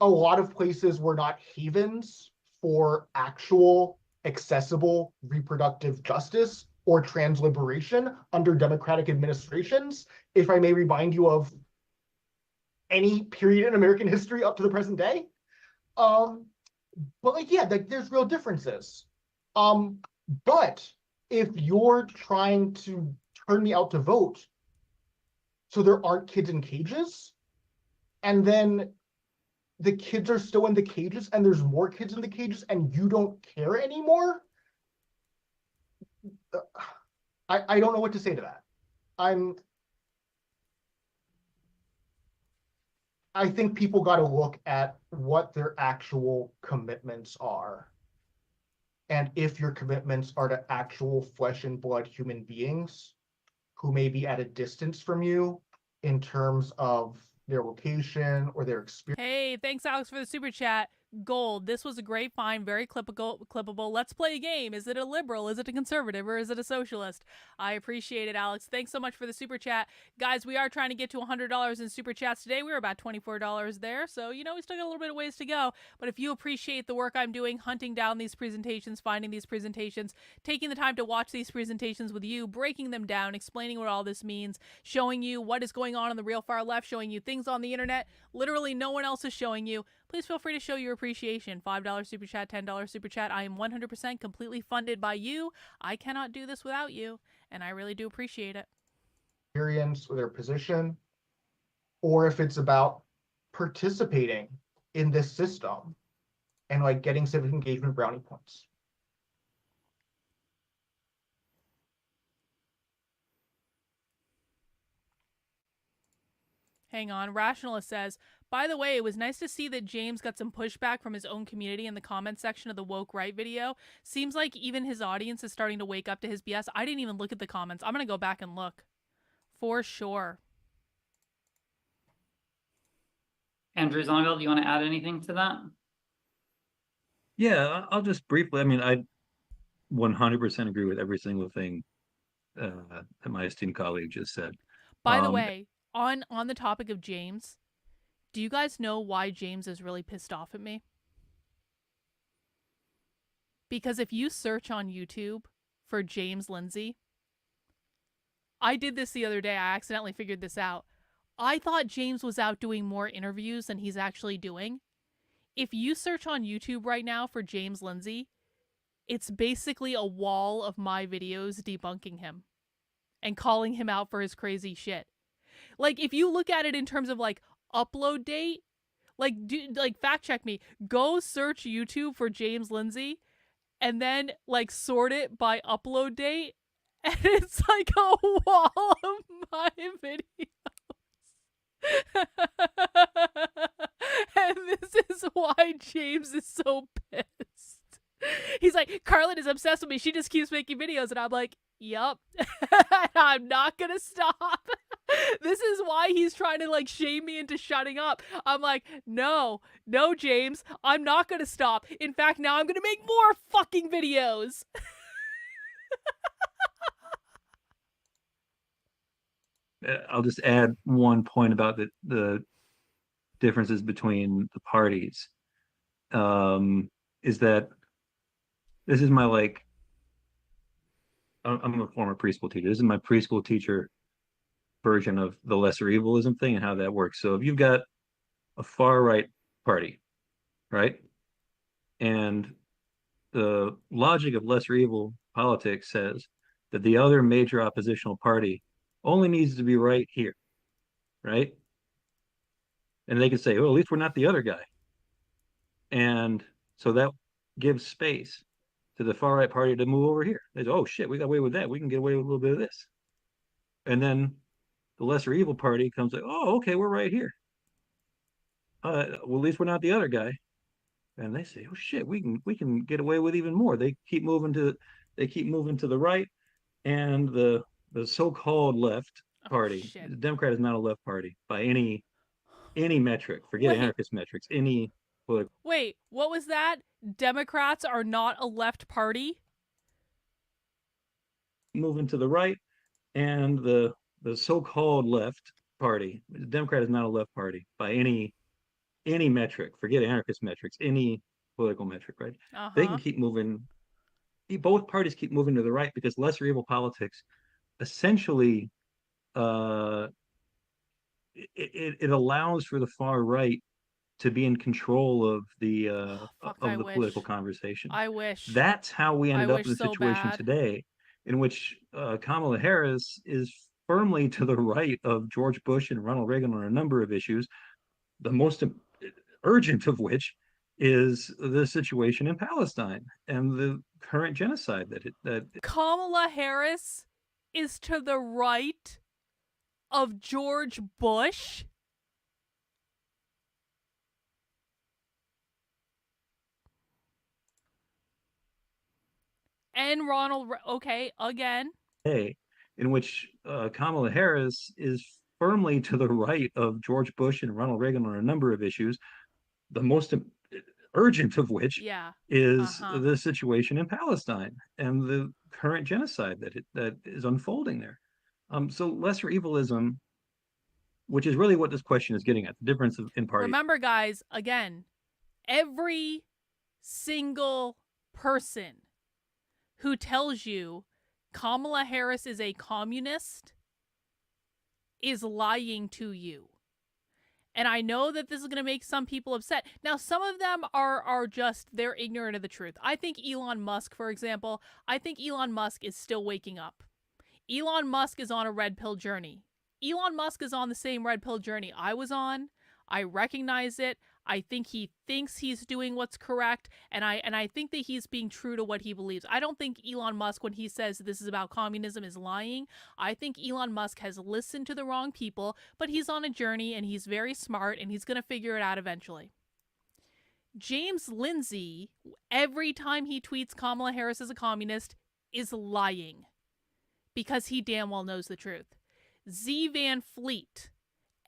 lot of places were not havens for actual accessible reproductive justice or trans liberation under Democratic administrations, if I may remind you of any period in American history up to the present day. But like, yeah, like, there's real differences. But if you're trying to turn me out to vote so there aren't kids in cages, and then the kids are still in the cages and there's more kids in the cages and you don't care anymore, I don't know what to say to that. I think people got to look at what their actual commitments are. And if your commitments are to actual flesh and blood human beings who may be at a distance from you in terms of their location or their experience. Hey, thanks, Alex, for the super chat. Gold. This was a great find, very clippable. Let's play a game. Is it a liberal? Is it a conservative? Or is it a socialist? I appreciate it, Alex. Thanks so much for the super chat. Guys, we are trying to get to $100 in super chats today. We were about $24 there, so, you know, we still got a little bit of ways to go. But if you appreciate the work I'm doing, hunting down these presentations, finding these presentations, taking the time to watch these presentations with you, breaking them down, explaining what all this means, showing you what is going on the real far left, showing you things on the internet literally no one else is showing you, please feel free to show your appreciation. $5 super chat, $10 super chat. I am 100% completely funded by you. I cannot do this without you, and I really do appreciate it. Experience or their position, or if it's about participating in this system and like getting civic engagement brownie points. Hang on. Rationalist says, by the way, it was nice to see that James got some pushback from his own community in the comments section of the Woke Right video. Seems like even his audience is starting to wake up to his BS. I didn't even look at the comments. I'm going to go back and look. For sure. Andrew Zonneville, do you want to add anything to that? Yeah, I'll just briefly, I mean, I 100% agree with every single thing that my esteemed colleague just said. By the way, on the topic of James, do you guys know why James is really pissed off at me? Because if you search on YouTube for James Lindsay, I did this the other day. I accidentally figured this out. I thought James was out doing more interviews than he's actually doing. If you search on YouTube right now for James Lindsay, it's basically a wall of my videos debunking him and calling him out for his crazy shit. Like, if you look at it in terms of, like, upload date, like, fact check me. Go search YouTube for James Lindsay and then, like, sort it by upload date. And it's like a wall of my videos. And this is why James is so pissed. He's like, Carlin is obsessed with me. She just keeps making videos. And I'm like, yup. I'm not gonna stop. This is why he's trying to like shame me into shutting up. I'm like, no, James, I'm not gonna stop. In fact, now I'm gonna make more fucking videos. I'll just add one point about the differences between the parties. Is that this is my like, I'm a former preschool teacher. This is my preschool teacher version of the lesser evilism thing and how that works. So if you've got a far right party, right? And the logic of lesser evil politics says that the other major oppositional party only needs to be right here, right? And they can say, well, at least we're not the other guy. And so that gives space to the far right party to move over here. They say, oh shit, we got away with that. We can get away with a little bit of this. And then the lesser evil party comes like, oh, okay, we're right here. Well, at least we're not the other guy. And they say, oh shit, we can get away with even more. They keep moving to the right, and the so-called left party. The Democrat is not a left party by any metric. Forget anarchist metrics. Any political. Wait, what was that? Democrats are not a left party? Moving to the right, and the so-called left party. The Democrat is not a left party by any metric. Forget anarchist metrics. Any political metric, right? They can keep moving. Both parties keep moving to the right because lesser evil politics essentially it allows for the far right to be in control of the political conversation. I wish. That's how we ended up in the so situation bad. today, in which Kamala Harris is firmly to the right of George Bush and Ronald Reagan on a number of issues, the most urgent of which is the situation in Palestine and current genocide that Kamala Harris is to the right of George Bush? And okay, again. day in which Kamala Harris is firmly to the right of George Bush and Ronald Reagan on a number of issues, the most urgent of which Yeah. is the situation in Palestine and the current genocide that is unfolding there. So lesser evilism, which is really what this question is getting at, the difference in parties. Remember, guys, again, every single person who tells you Kamala Harris is a communist is lying to you. And I know that this is going to make some people upset. Now, some of them are just, they're ignorant of the truth. I think Elon Musk, for example, I think Elon Musk is still waking up. Elon Musk is on a red pill journey. Elon Musk is on the same red pill journey I was on. I recognize it. I think he thinks he's doing what's correct, and I think that he's being true to what he believes. I don't think Elon Musk, when he says this is about communism, is lying. I think Elon Musk has listened to the wrong people, but he's on a journey, and he's very smart, and he's going to figure it out eventually. James Lindsay, every time he tweets Kamala Harris is a communist, is lying, because he damn well knows the truth. Z Van Fleet,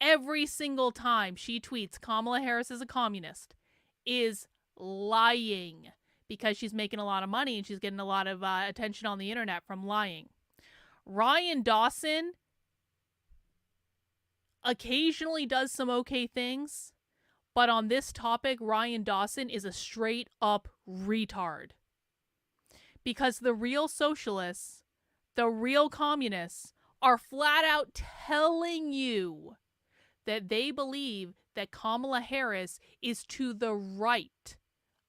every single time she tweets Kamala Harris is a communist, is lying, because she's making a lot of money and she's getting a lot of attention on the internet from lying. Ryan Dawson occasionally does some okay things, but on this topic, Ryan Dawson is a straight up retard. Because the real socialists, the real communists, are flat out telling you that they believe that Kamala Harris is to the right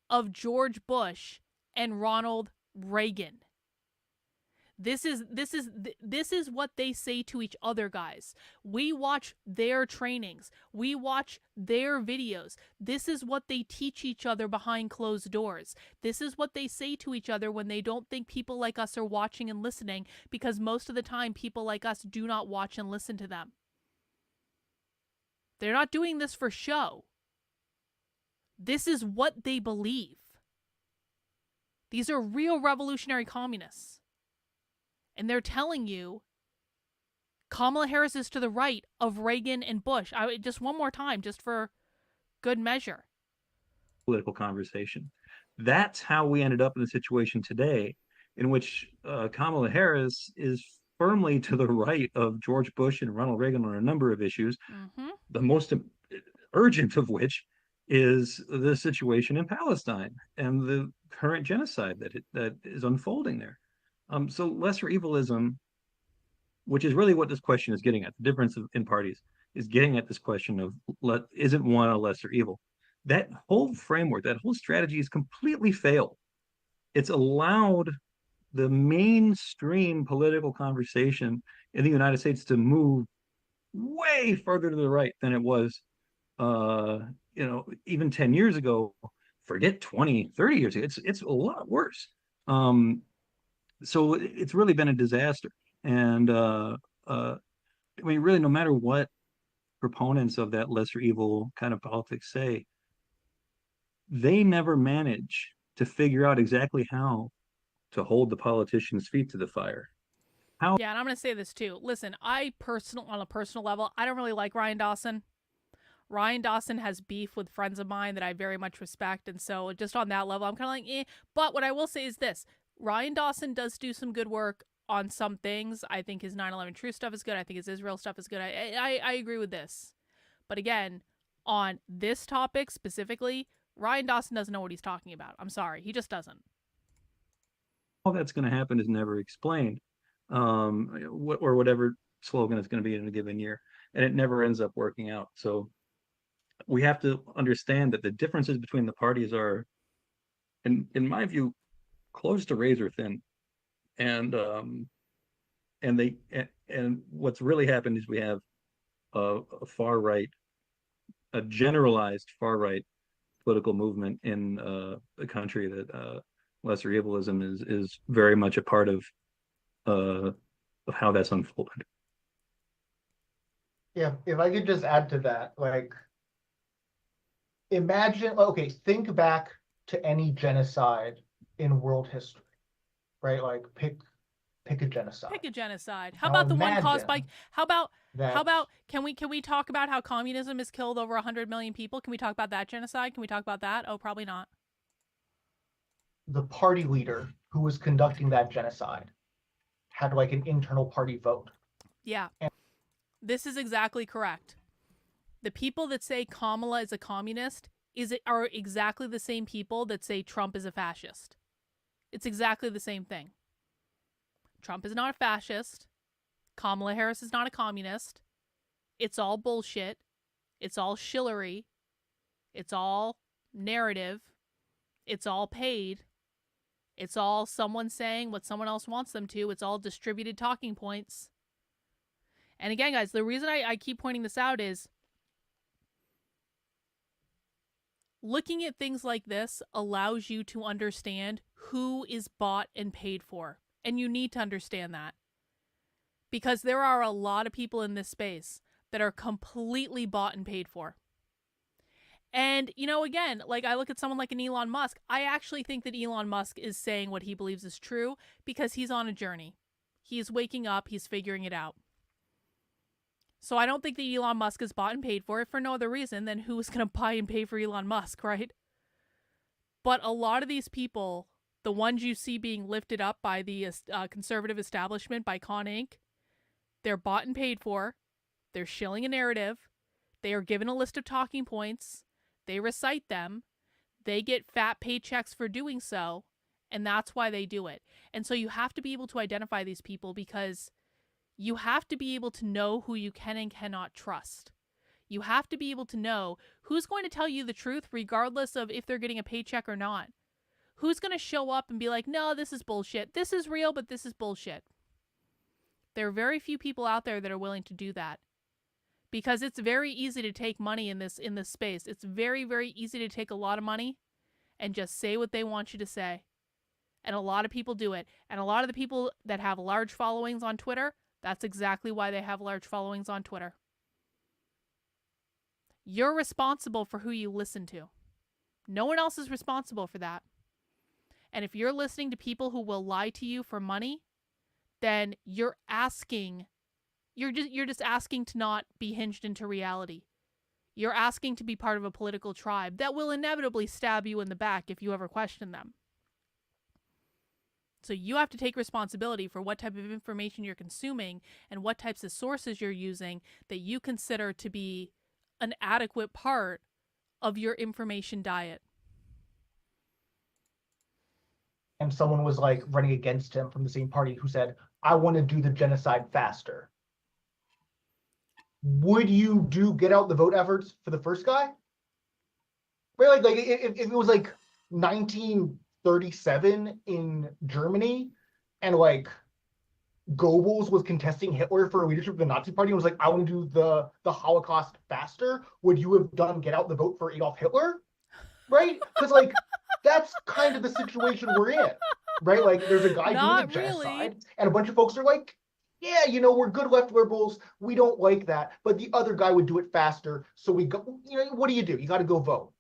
of George Bush and Ronald Reagan. This is what they say to each other, guys. We watch their trainings. We watch their videos. This is what they teach each other behind closed doors. This is what they say to each other when they don't think people like us are watching and listening, because most of the time people like us do not watch and listen to them. They're not doing this for show. This is what they believe. These are real revolutionary communists. And they're telling you Kamala Harris is to the right of Reagan and Bush. Just one more time, just for good measure. Political conversation. That's how we ended up in the situation today, in which Kamala Harris is firmly to the right of George Bush and Ronald Reagan on a number of issues, the most urgent of which is the situation in Palestine and the current genocide that is unfolding there. So lesser evilism, which is really what this question is getting at, the difference in parties is getting at this question of isn't one a lesser evil? That whole framework, that whole strategy has completely failed. It's allowed the mainstream political conversation in the United States to move way further to the right than it was, even 10 years ago, forget 20, 30 years ago. It's a lot worse. So it's really been a disaster. And really, no matter what proponents of that lesser evil kind of politics say, they never manage to figure out exactly how to hold the politicians' feet to the fire. Yeah, and I'm going to say this too. Listen, on a personal level, I don't really like Ryan Dawson. Ryan Dawson has beef with friends of mine that I very much respect, and so just on that level, I'm kind of like, eh. But what I will say is this. Ryan Dawson does do some good work on some things. I think his 9/11 Truth stuff is good. I think his Israel stuff is good. I agree with this. But again, on this topic specifically, Ryan Dawson doesn't know what he's talking about. I'm sorry. He just doesn't. All that's going to happen is never explained, or whatever slogan it's going to be in a given year. And it never ends up working out. So we have to understand that the differences between the parties are, in my view, close to razor thin, and what's really happened is we have a far right, a generalized far right political movement in the country that lesser evilism is very much a part of how that's unfolded. Yeah, if I could just add to that, like, imagine, okay, think back to any genocide in world history, right? Like, pick a genocide. Pick a genocide. How Now about the one caused by? imagine How about that can we talk about how communism has killed over 100 million people? Can we talk about that genocide? Can we talk about that? Oh, probably not. the party leader who was conducting that genocide had like an internal party vote. Yeah. This is exactly correct. The people that say Kamala is a communist are exactly the same people that say Trump is a fascist. It's exactly the same thing. Trump is not a fascist. Kamala Harris is not a communist. It's all bullshit. It's all shillery. It's all narrative. It's all paid. It's all someone saying what someone else wants them to. It's all distributed talking points. And again, guys, the reason I keep pointing this out is looking at things like this allows you to understand who is bought and paid for. And you need to understand that. Because there are a lot of people in this space that are completely bought and paid for. And, you know, again, like I look at someone like an Elon Musk, I actually think that Elon Musk is saying what he believes is true because he's on a journey. He's waking up, he's figuring it out. So I don't think that Elon Musk is bought and paid for it for no other reason than who is going to buy and pay for Elon Musk, right? But a lot of these people, the ones you see being lifted up by the conservative establishment, by Con Inc., they're bought and paid for. They're shilling a narrative. They are given a list of talking points. They recite them. They get fat paychecks for doing so. And that's why they do it. And so you have to be able to identify these people because you have to be able to know who you can and cannot trust. You have to be able to know who's going to tell you the truth regardless of if they're getting a paycheck or not. Who's going to show up and be like, no, this is bullshit. This is real, but this is bullshit. There are very few people out there that are willing to do that. Because it's very easy to take money in this space. It's very, very easy to take a lot of money and just say what they want you to say. And a lot of people do it. And a lot of the people that have large followings on Twitter, that's exactly why they have large followings on Twitter. You're responsible for who you listen to. No one else is responsible for that. And if you're listening to people who will lie to you for money, then you're just asking to not be hinged into reality. You're asking to be part of a political tribe that will inevitably stab you in the back if you ever question them. So you have to take responsibility for what type of information you're consuming and what types of sources you're using that you consider to be an adequate part of your information diet. And someone was like running against him from the same party who said, I want to do the genocide faster. Would you do get out the vote efforts for the first guy? Right, like if it was like 1937 in Germany and like Goebbels was contesting Hitler for leadership of the Nazi party and was like, I want to do the Holocaust faster, would you have done get out the vote for Adolf Hitler? Right? Because like that's kind of the situation we're in. Right? Like there's a guy doing a genocide and a bunch of folks are like, yeah, you know, we're good left liberals. We don't like that. But the other guy would do it faster. So we go, you know, what do? You got to go vote.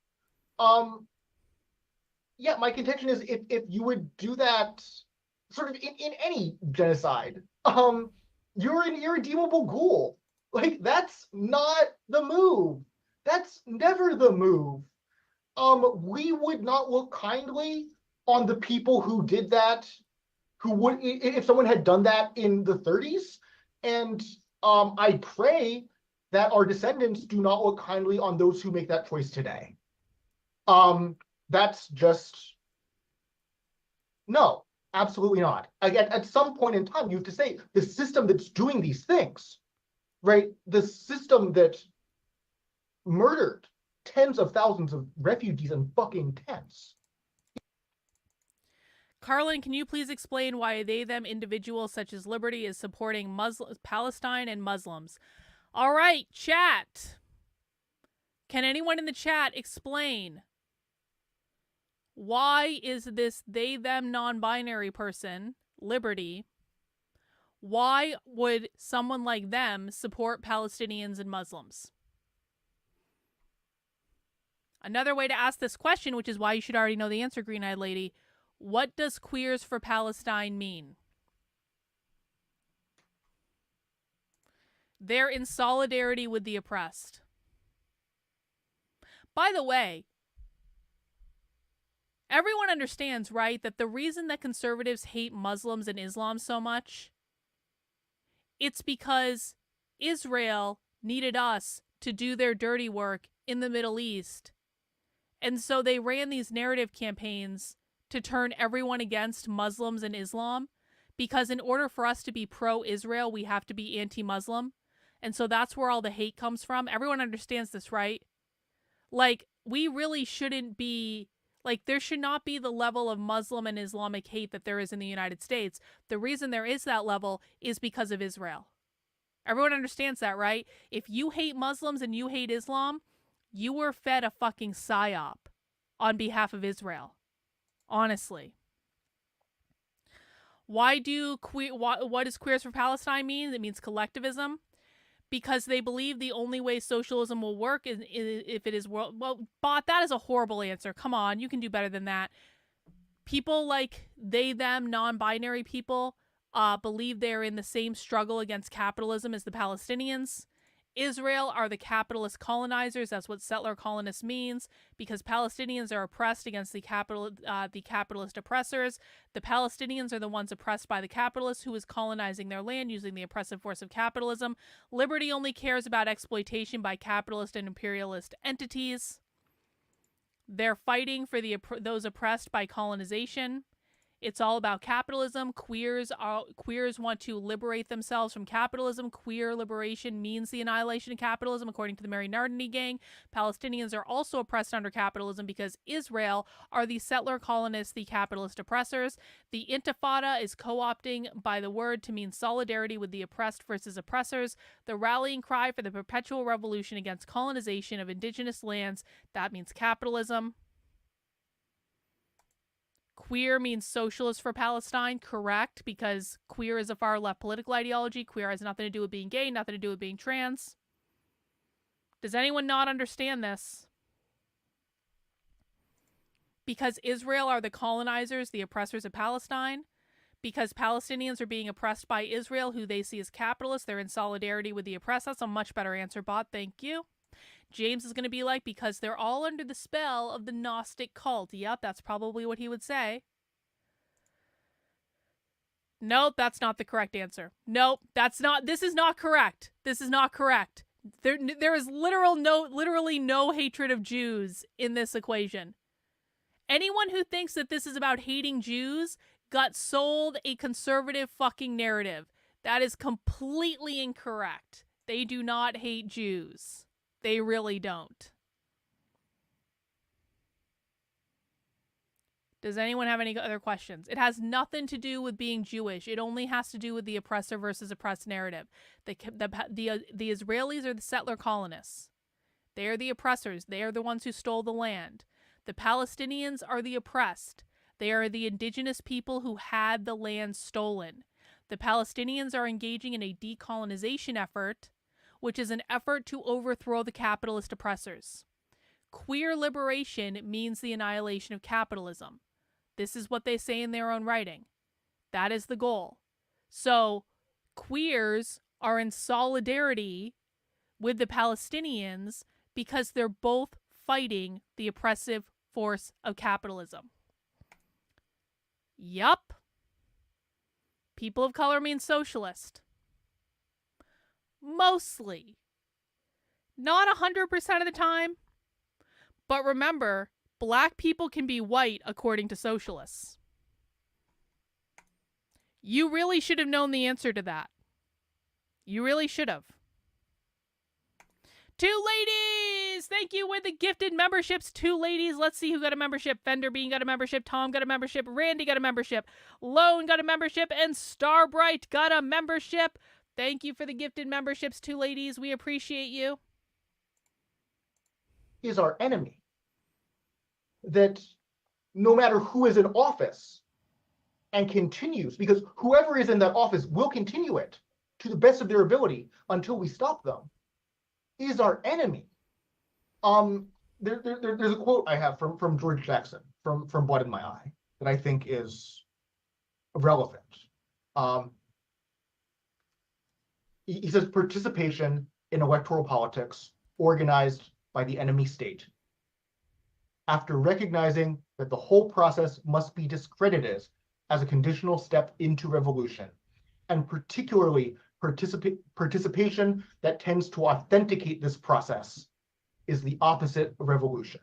Yeah, my contention is if you would do that sort of in any genocide, you're an irredeemable ghoul. Like that's not the move. That's never the move. We would not look kindly on the people who did that, who would, if someone had done that in the 30s. And I pray that our descendants do not look kindly on those who make that choice today. That's just, no, absolutely not. Again, at some point in time, you have to say the system that's doing these things, right? The system that murdered tens of thousands of refugees in fucking tents. Carlin, can you please explain why they, them individuals such as Liberty is supporting Palestine and Muslims? All right, chat. Can anyone in the chat explain Why is this they, them, non-binary person, Liberty, why would someone like them support Palestinians and Muslims? Another way to ask this question, which is why you should already know the answer, green-eyed lady, what does Queers for Palestine mean? They're in solidarity with the oppressed. By the way, everyone understands, right, that the reason that conservatives hate Muslims and Islam so much, it's because Israel needed us to do their dirty work in the Middle East. And so they ran these narrative campaigns to turn everyone against Muslims and Islam, because in order for us to be pro-Israel, we have to be anti-Muslim. And so that's where all the hate comes from. Everyone understands this, right? Like, we really shouldn't be, like, there should not be the level of Muslim and Islamic hate that there is in the United States. The reason there is that level is because of Israel. Everyone understands that, right? If you hate Muslims and you hate Islam, you were fed a fucking psyop on behalf of Israel. Honestly. What does Queers for Palestine mean? It means collectivism. Because they believe the only way socialism will work is if it is world. Well, Bot, that is a horrible answer. Come on, you can do better than that. People like they, them, non-binary people believe they're in the same struggle against capitalism as the Palestinians. Israel are the capitalist colonizers. That's what settler colonist means, because Palestinians are oppressed against the capitalist oppressors. The Palestinians are the ones oppressed by the capitalist who is colonizing their land using the oppressive force of capitalism. Liberty only cares about exploitation by capitalist and imperialist entities. They're fighting for those oppressed by colonization. It's all about capitalism. Queers want to liberate themselves from capitalism. Queer liberation means the annihilation of capitalism, according to the Mary Nardini gang. Palestinians are also oppressed under capitalism because Israel are the settler colonists, the capitalist oppressors. The Intifada is co-opting by the word to mean solidarity with the oppressed versus oppressors. The rallying cry for the perpetual revolution against colonization of indigenous lands, that means capitalism. Queer means socialist for Palestine, correct, because queer is a far left political ideology. Queer has nothing to do with being gay, nothing to do with being trans. Does anyone not understand this? Because Israel are the colonizers, the oppressors of Palestine. Because Palestinians are being oppressed by Israel, who they see as capitalists. They're in solidarity with the oppressed. That's a much better answer, Bot. Thank you. James is going to be like, because they're all under the spell of the Gnostic cult. Yep, that's probably what he would say. Nope, that's not the correct answer. Nope, this is not correct. This is not correct. There is literally no hatred of Jews in this equation. Anyone who thinks that this is about hating Jews got sold a conservative fucking narrative. That is completely incorrect. They do not hate Jews. They really don't. Does anyone have any other questions? It has nothing to do with being Jewish. It only has to do with the oppressor versus oppressed narrative. The Israelis are the settler colonists. They are the oppressors. They are the ones who stole the land. The Palestinians are the oppressed. They are the indigenous people who had the land stolen. The Palestinians are engaging in a decolonization effort, which is an effort to overthrow the capitalist oppressors. Queer liberation means the annihilation of capitalism. This is what they say in their own writing. That is the goal. So, queers are in solidarity with the Palestinians because they're both fighting the oppressive force of capitalism. Yup. People of color means socialist. Mostly. Not 100% of the time. But remember, black people can be white according to socialists. You really should have known the answer to that. You really should have. 2 ladies! Thank you with the gifted memberships. 2 ladies. Let's see who got a membership. Fender Bean got a membership. Tom got a membership. Randy got a membership. Lone got a membership. And Starbright got a membership. Thank you for the gifted memberships, 2 ladies. We appreciate you. Is our enemy. That no matter who is in office, and continues, because whoever is in that office will continue it to the best of their ability until we stop them, is our enemy. There's a quote I have from George Jackson from Blood in My Eye that I think is relevant. He says, participation in electoral politics organized by the enemy state, after recognizing that the whole process must be discredited as a conditional step into revolution, and particularly participation that tends to authenticate this process, is the opposite of revolution.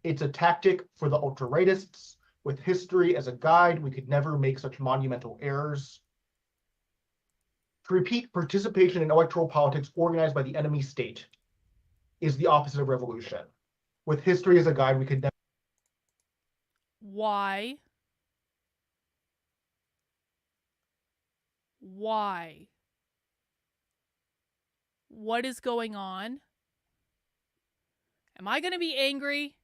It's a tactic for the ultra-rightists. With history as a guide, we could never make such monumental errors. To repeat, participation in electoral politics organized by the enemy state is the opposite of revolution. With history as a guide, we could never. Why? Why? What is going on? Am I going to be angry?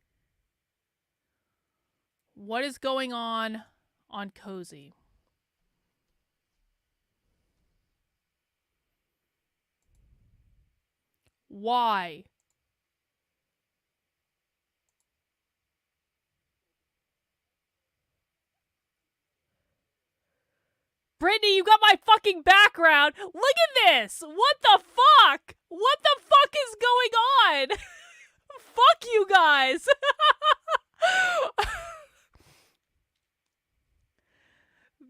What is going on Cozy? Why? Brittany, you got my fucking background. Look at this. What the fuck? What the fuck is going on? Fuck you guys.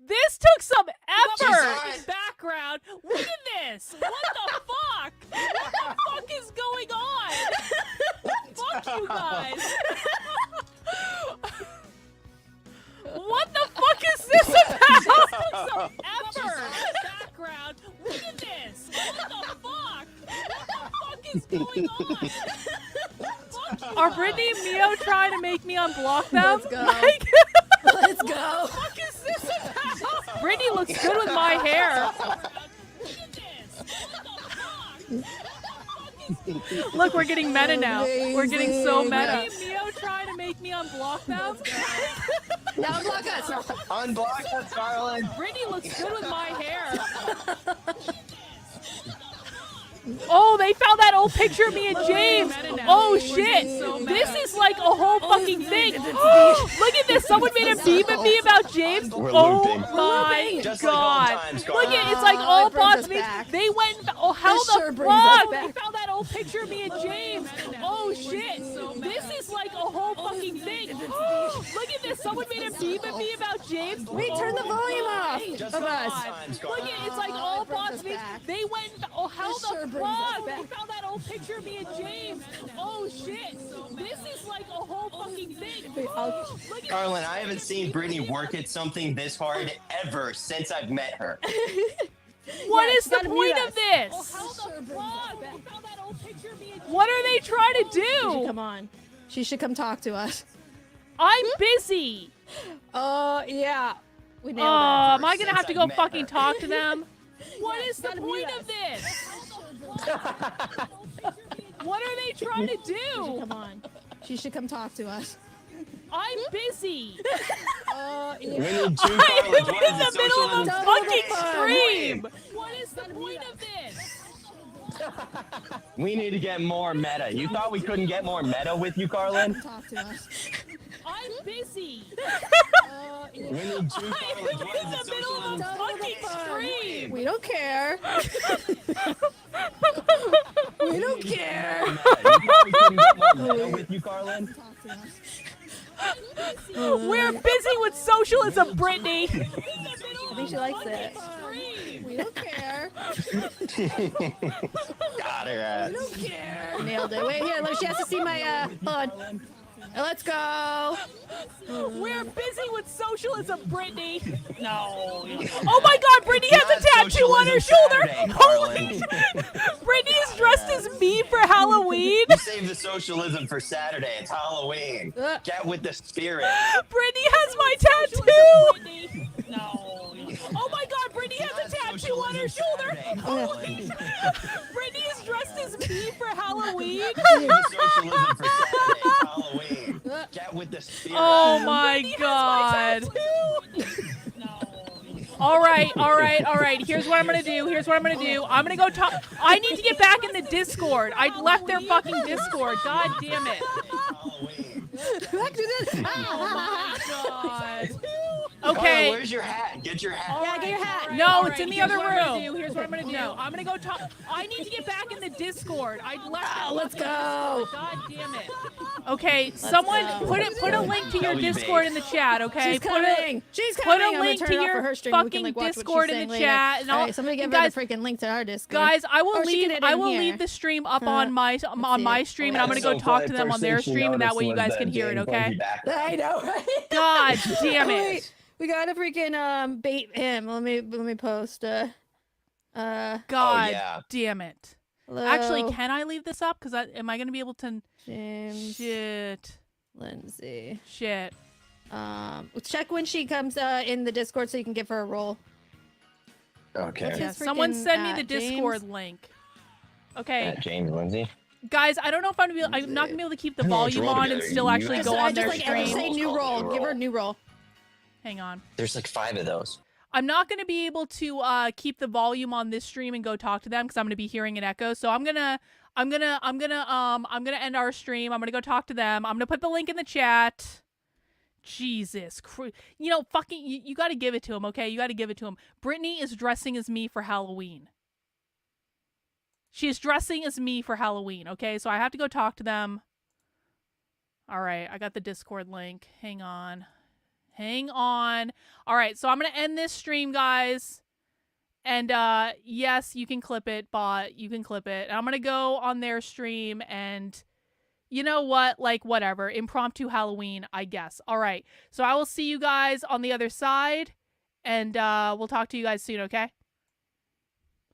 This took some effort. Background. Look at this. What the fuck? What the fuck is going on? Fuck you guys. What the fuck is this about? This took some effort. Background. Look at this. What the fuck? What the fuck is going on? Are Brittany and Mio trying to make me unblock them? Let's go. Like, Let's go. What the fuck is this about? Brittany looks good with my hair. Look, we're getting meta now. We're getting so meta. Mio trying to make me unblock them? Now unblock us. Unblock us, Carlin. Brittany looks good with my hair. Oh, they found that old picture of me and James. Oh shit. This is like a whole fucking thing. Look at this. Someone made a meme of me about James. Oh my god. Look at it's like all bots memes. They went oh how the fuck? They found that old picture of me and James. Oh shit. This is like a whole fucking thing. Look at this. Someone made a meme of me about James. Wait, turn the volume off of us. Look at it's like all bots memes. They went oh how the fuck? They found that old picture of me and James. Oh shit. This is like a whole fucking thing. Carlin, I haven't seen Brittany work at something this hard ever since I've met her. What is the point of this? What are they trying to do? Come on. She should come talk to us. I'm busy. Yeah. We nailed Oh, it. am I gonna have to go fucking talk to them? What is the point of this? What are they trying to do? Come on. She should come talk to us. I'm busy. We need two I'm Carlins. in What is the the middle of a socialism? fucking stream. What is the point of this? We need to get more meta. You thought we couldn't get more meta with you, Carlin? Talk to us. I'm busy. We need two Carlins. I'm What in is the the middle of a socialism? fucking stream. We don't care. We don't care. You thought we couldn't get more meta with you, Carlin? Talk to us. We're busy with socialism, Brittany. I think she likes it. We don't care. Got her ass. We don't care. Nailed it. Wait here. Look, she has to see my hold on. Let's go. We're busy with socialism, Brittany. No. Oh my god, Brittany has a tattoo on her shoulder. Saturday, Holy Carlin. Brittany is dressed as me for Halloween. You saved the socialism for Saturday. It's Halloween. Get with the spirit. Brittany has my tattoo. No. Oh my god, Brittany has a tattoo on her shoulder. Holy Brittany is dressed as me for Halloween. Save the socialism for Saturday. It's Halloween. Get with the spirit. Oh my god. All right. Here's what I'm gonna do. I'm gonna go talk. I need to get back in the Discord. I left their fucking Discord. God damn it. Back to this. Oh my god. Connor, Okay. where's your hat? Get your hat. Yeah, get your hat. No, it's in the other room. Here's what I'm gonna do. I'm gonna go talk. I need to get back in the Discord. I left. Let's go. God damn it. Okay, someone put a link to your Discord in the chat. Okay, She's coming. She's put coming. a link to your fucking Discord in the chat. And All right, somebody give her the freaking link to our Discord. Guys, I will Or she can leave. get I in will here. leave the stream up on my stream, and I'm gonna So go talk funny. to them on First their thing she stream, and that way you noticed guys was can that hear it. James Okay? Lindsay back. I know, right? God damn it. Wait, we gotta freaking bait him. Let me post. God yeah. damn it. Hello, Actually, can I leave this up? Because am I gonna be able to? James Shit. Lindsay. Shit. Check when she comes in the Discord so you can give her a roll. Okay. What's Yeah, his someone freaking send me at, the James? Discord link. Okay, James Lindsay. guys, I don't know if I'm not gonna be able to keep the I know what's volume wrong on with and it. still You actually guys go are on just their like stream. say new roll. Give her a new roll. Hang on. There's like 5 of those. I'm not going to be able to keep the volume on this stream and go talk to them because I'm going to be hearing an echo. So I'm gonna end our stream. I'm gonna go talk to them. I'm gonna put the link in the chat. Jesus Christ. You know, fucking, you got to give it to him, okay? You got to give it to him. Brittany is dressing as me for Halloween. She is dressing as me for Halloween, okay? So I have to go talk to them. All right, I got the Discord link. Hang on. All right, so I'm going to end this stream, guys. And yes, you can clip it, bot. You can clip it. And I'm going to go on their stream and you know what? Like, whatever. Impromptu Halloween, I guess. All right. So I will see you guys on the other side. And we'll talk to you guys soon, okay?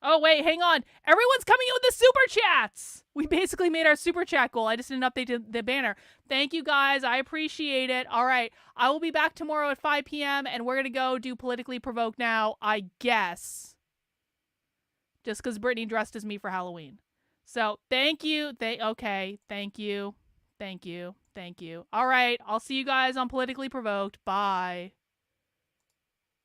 Oh, wait, hang on. Everyone's coming in with the super chats. We basically made our super chat goal. I just didn't update the banner. Thank you, guys. I appreciate it. All right. I will be back tomorrow at 5 p.m. And we're going to go do Politically Provoked now, I guess. Just because Brittany dressed as me for Halloween. So, thank you. Okay. Thank you. All right. I'll see you guys on Politically Provoked. Bye.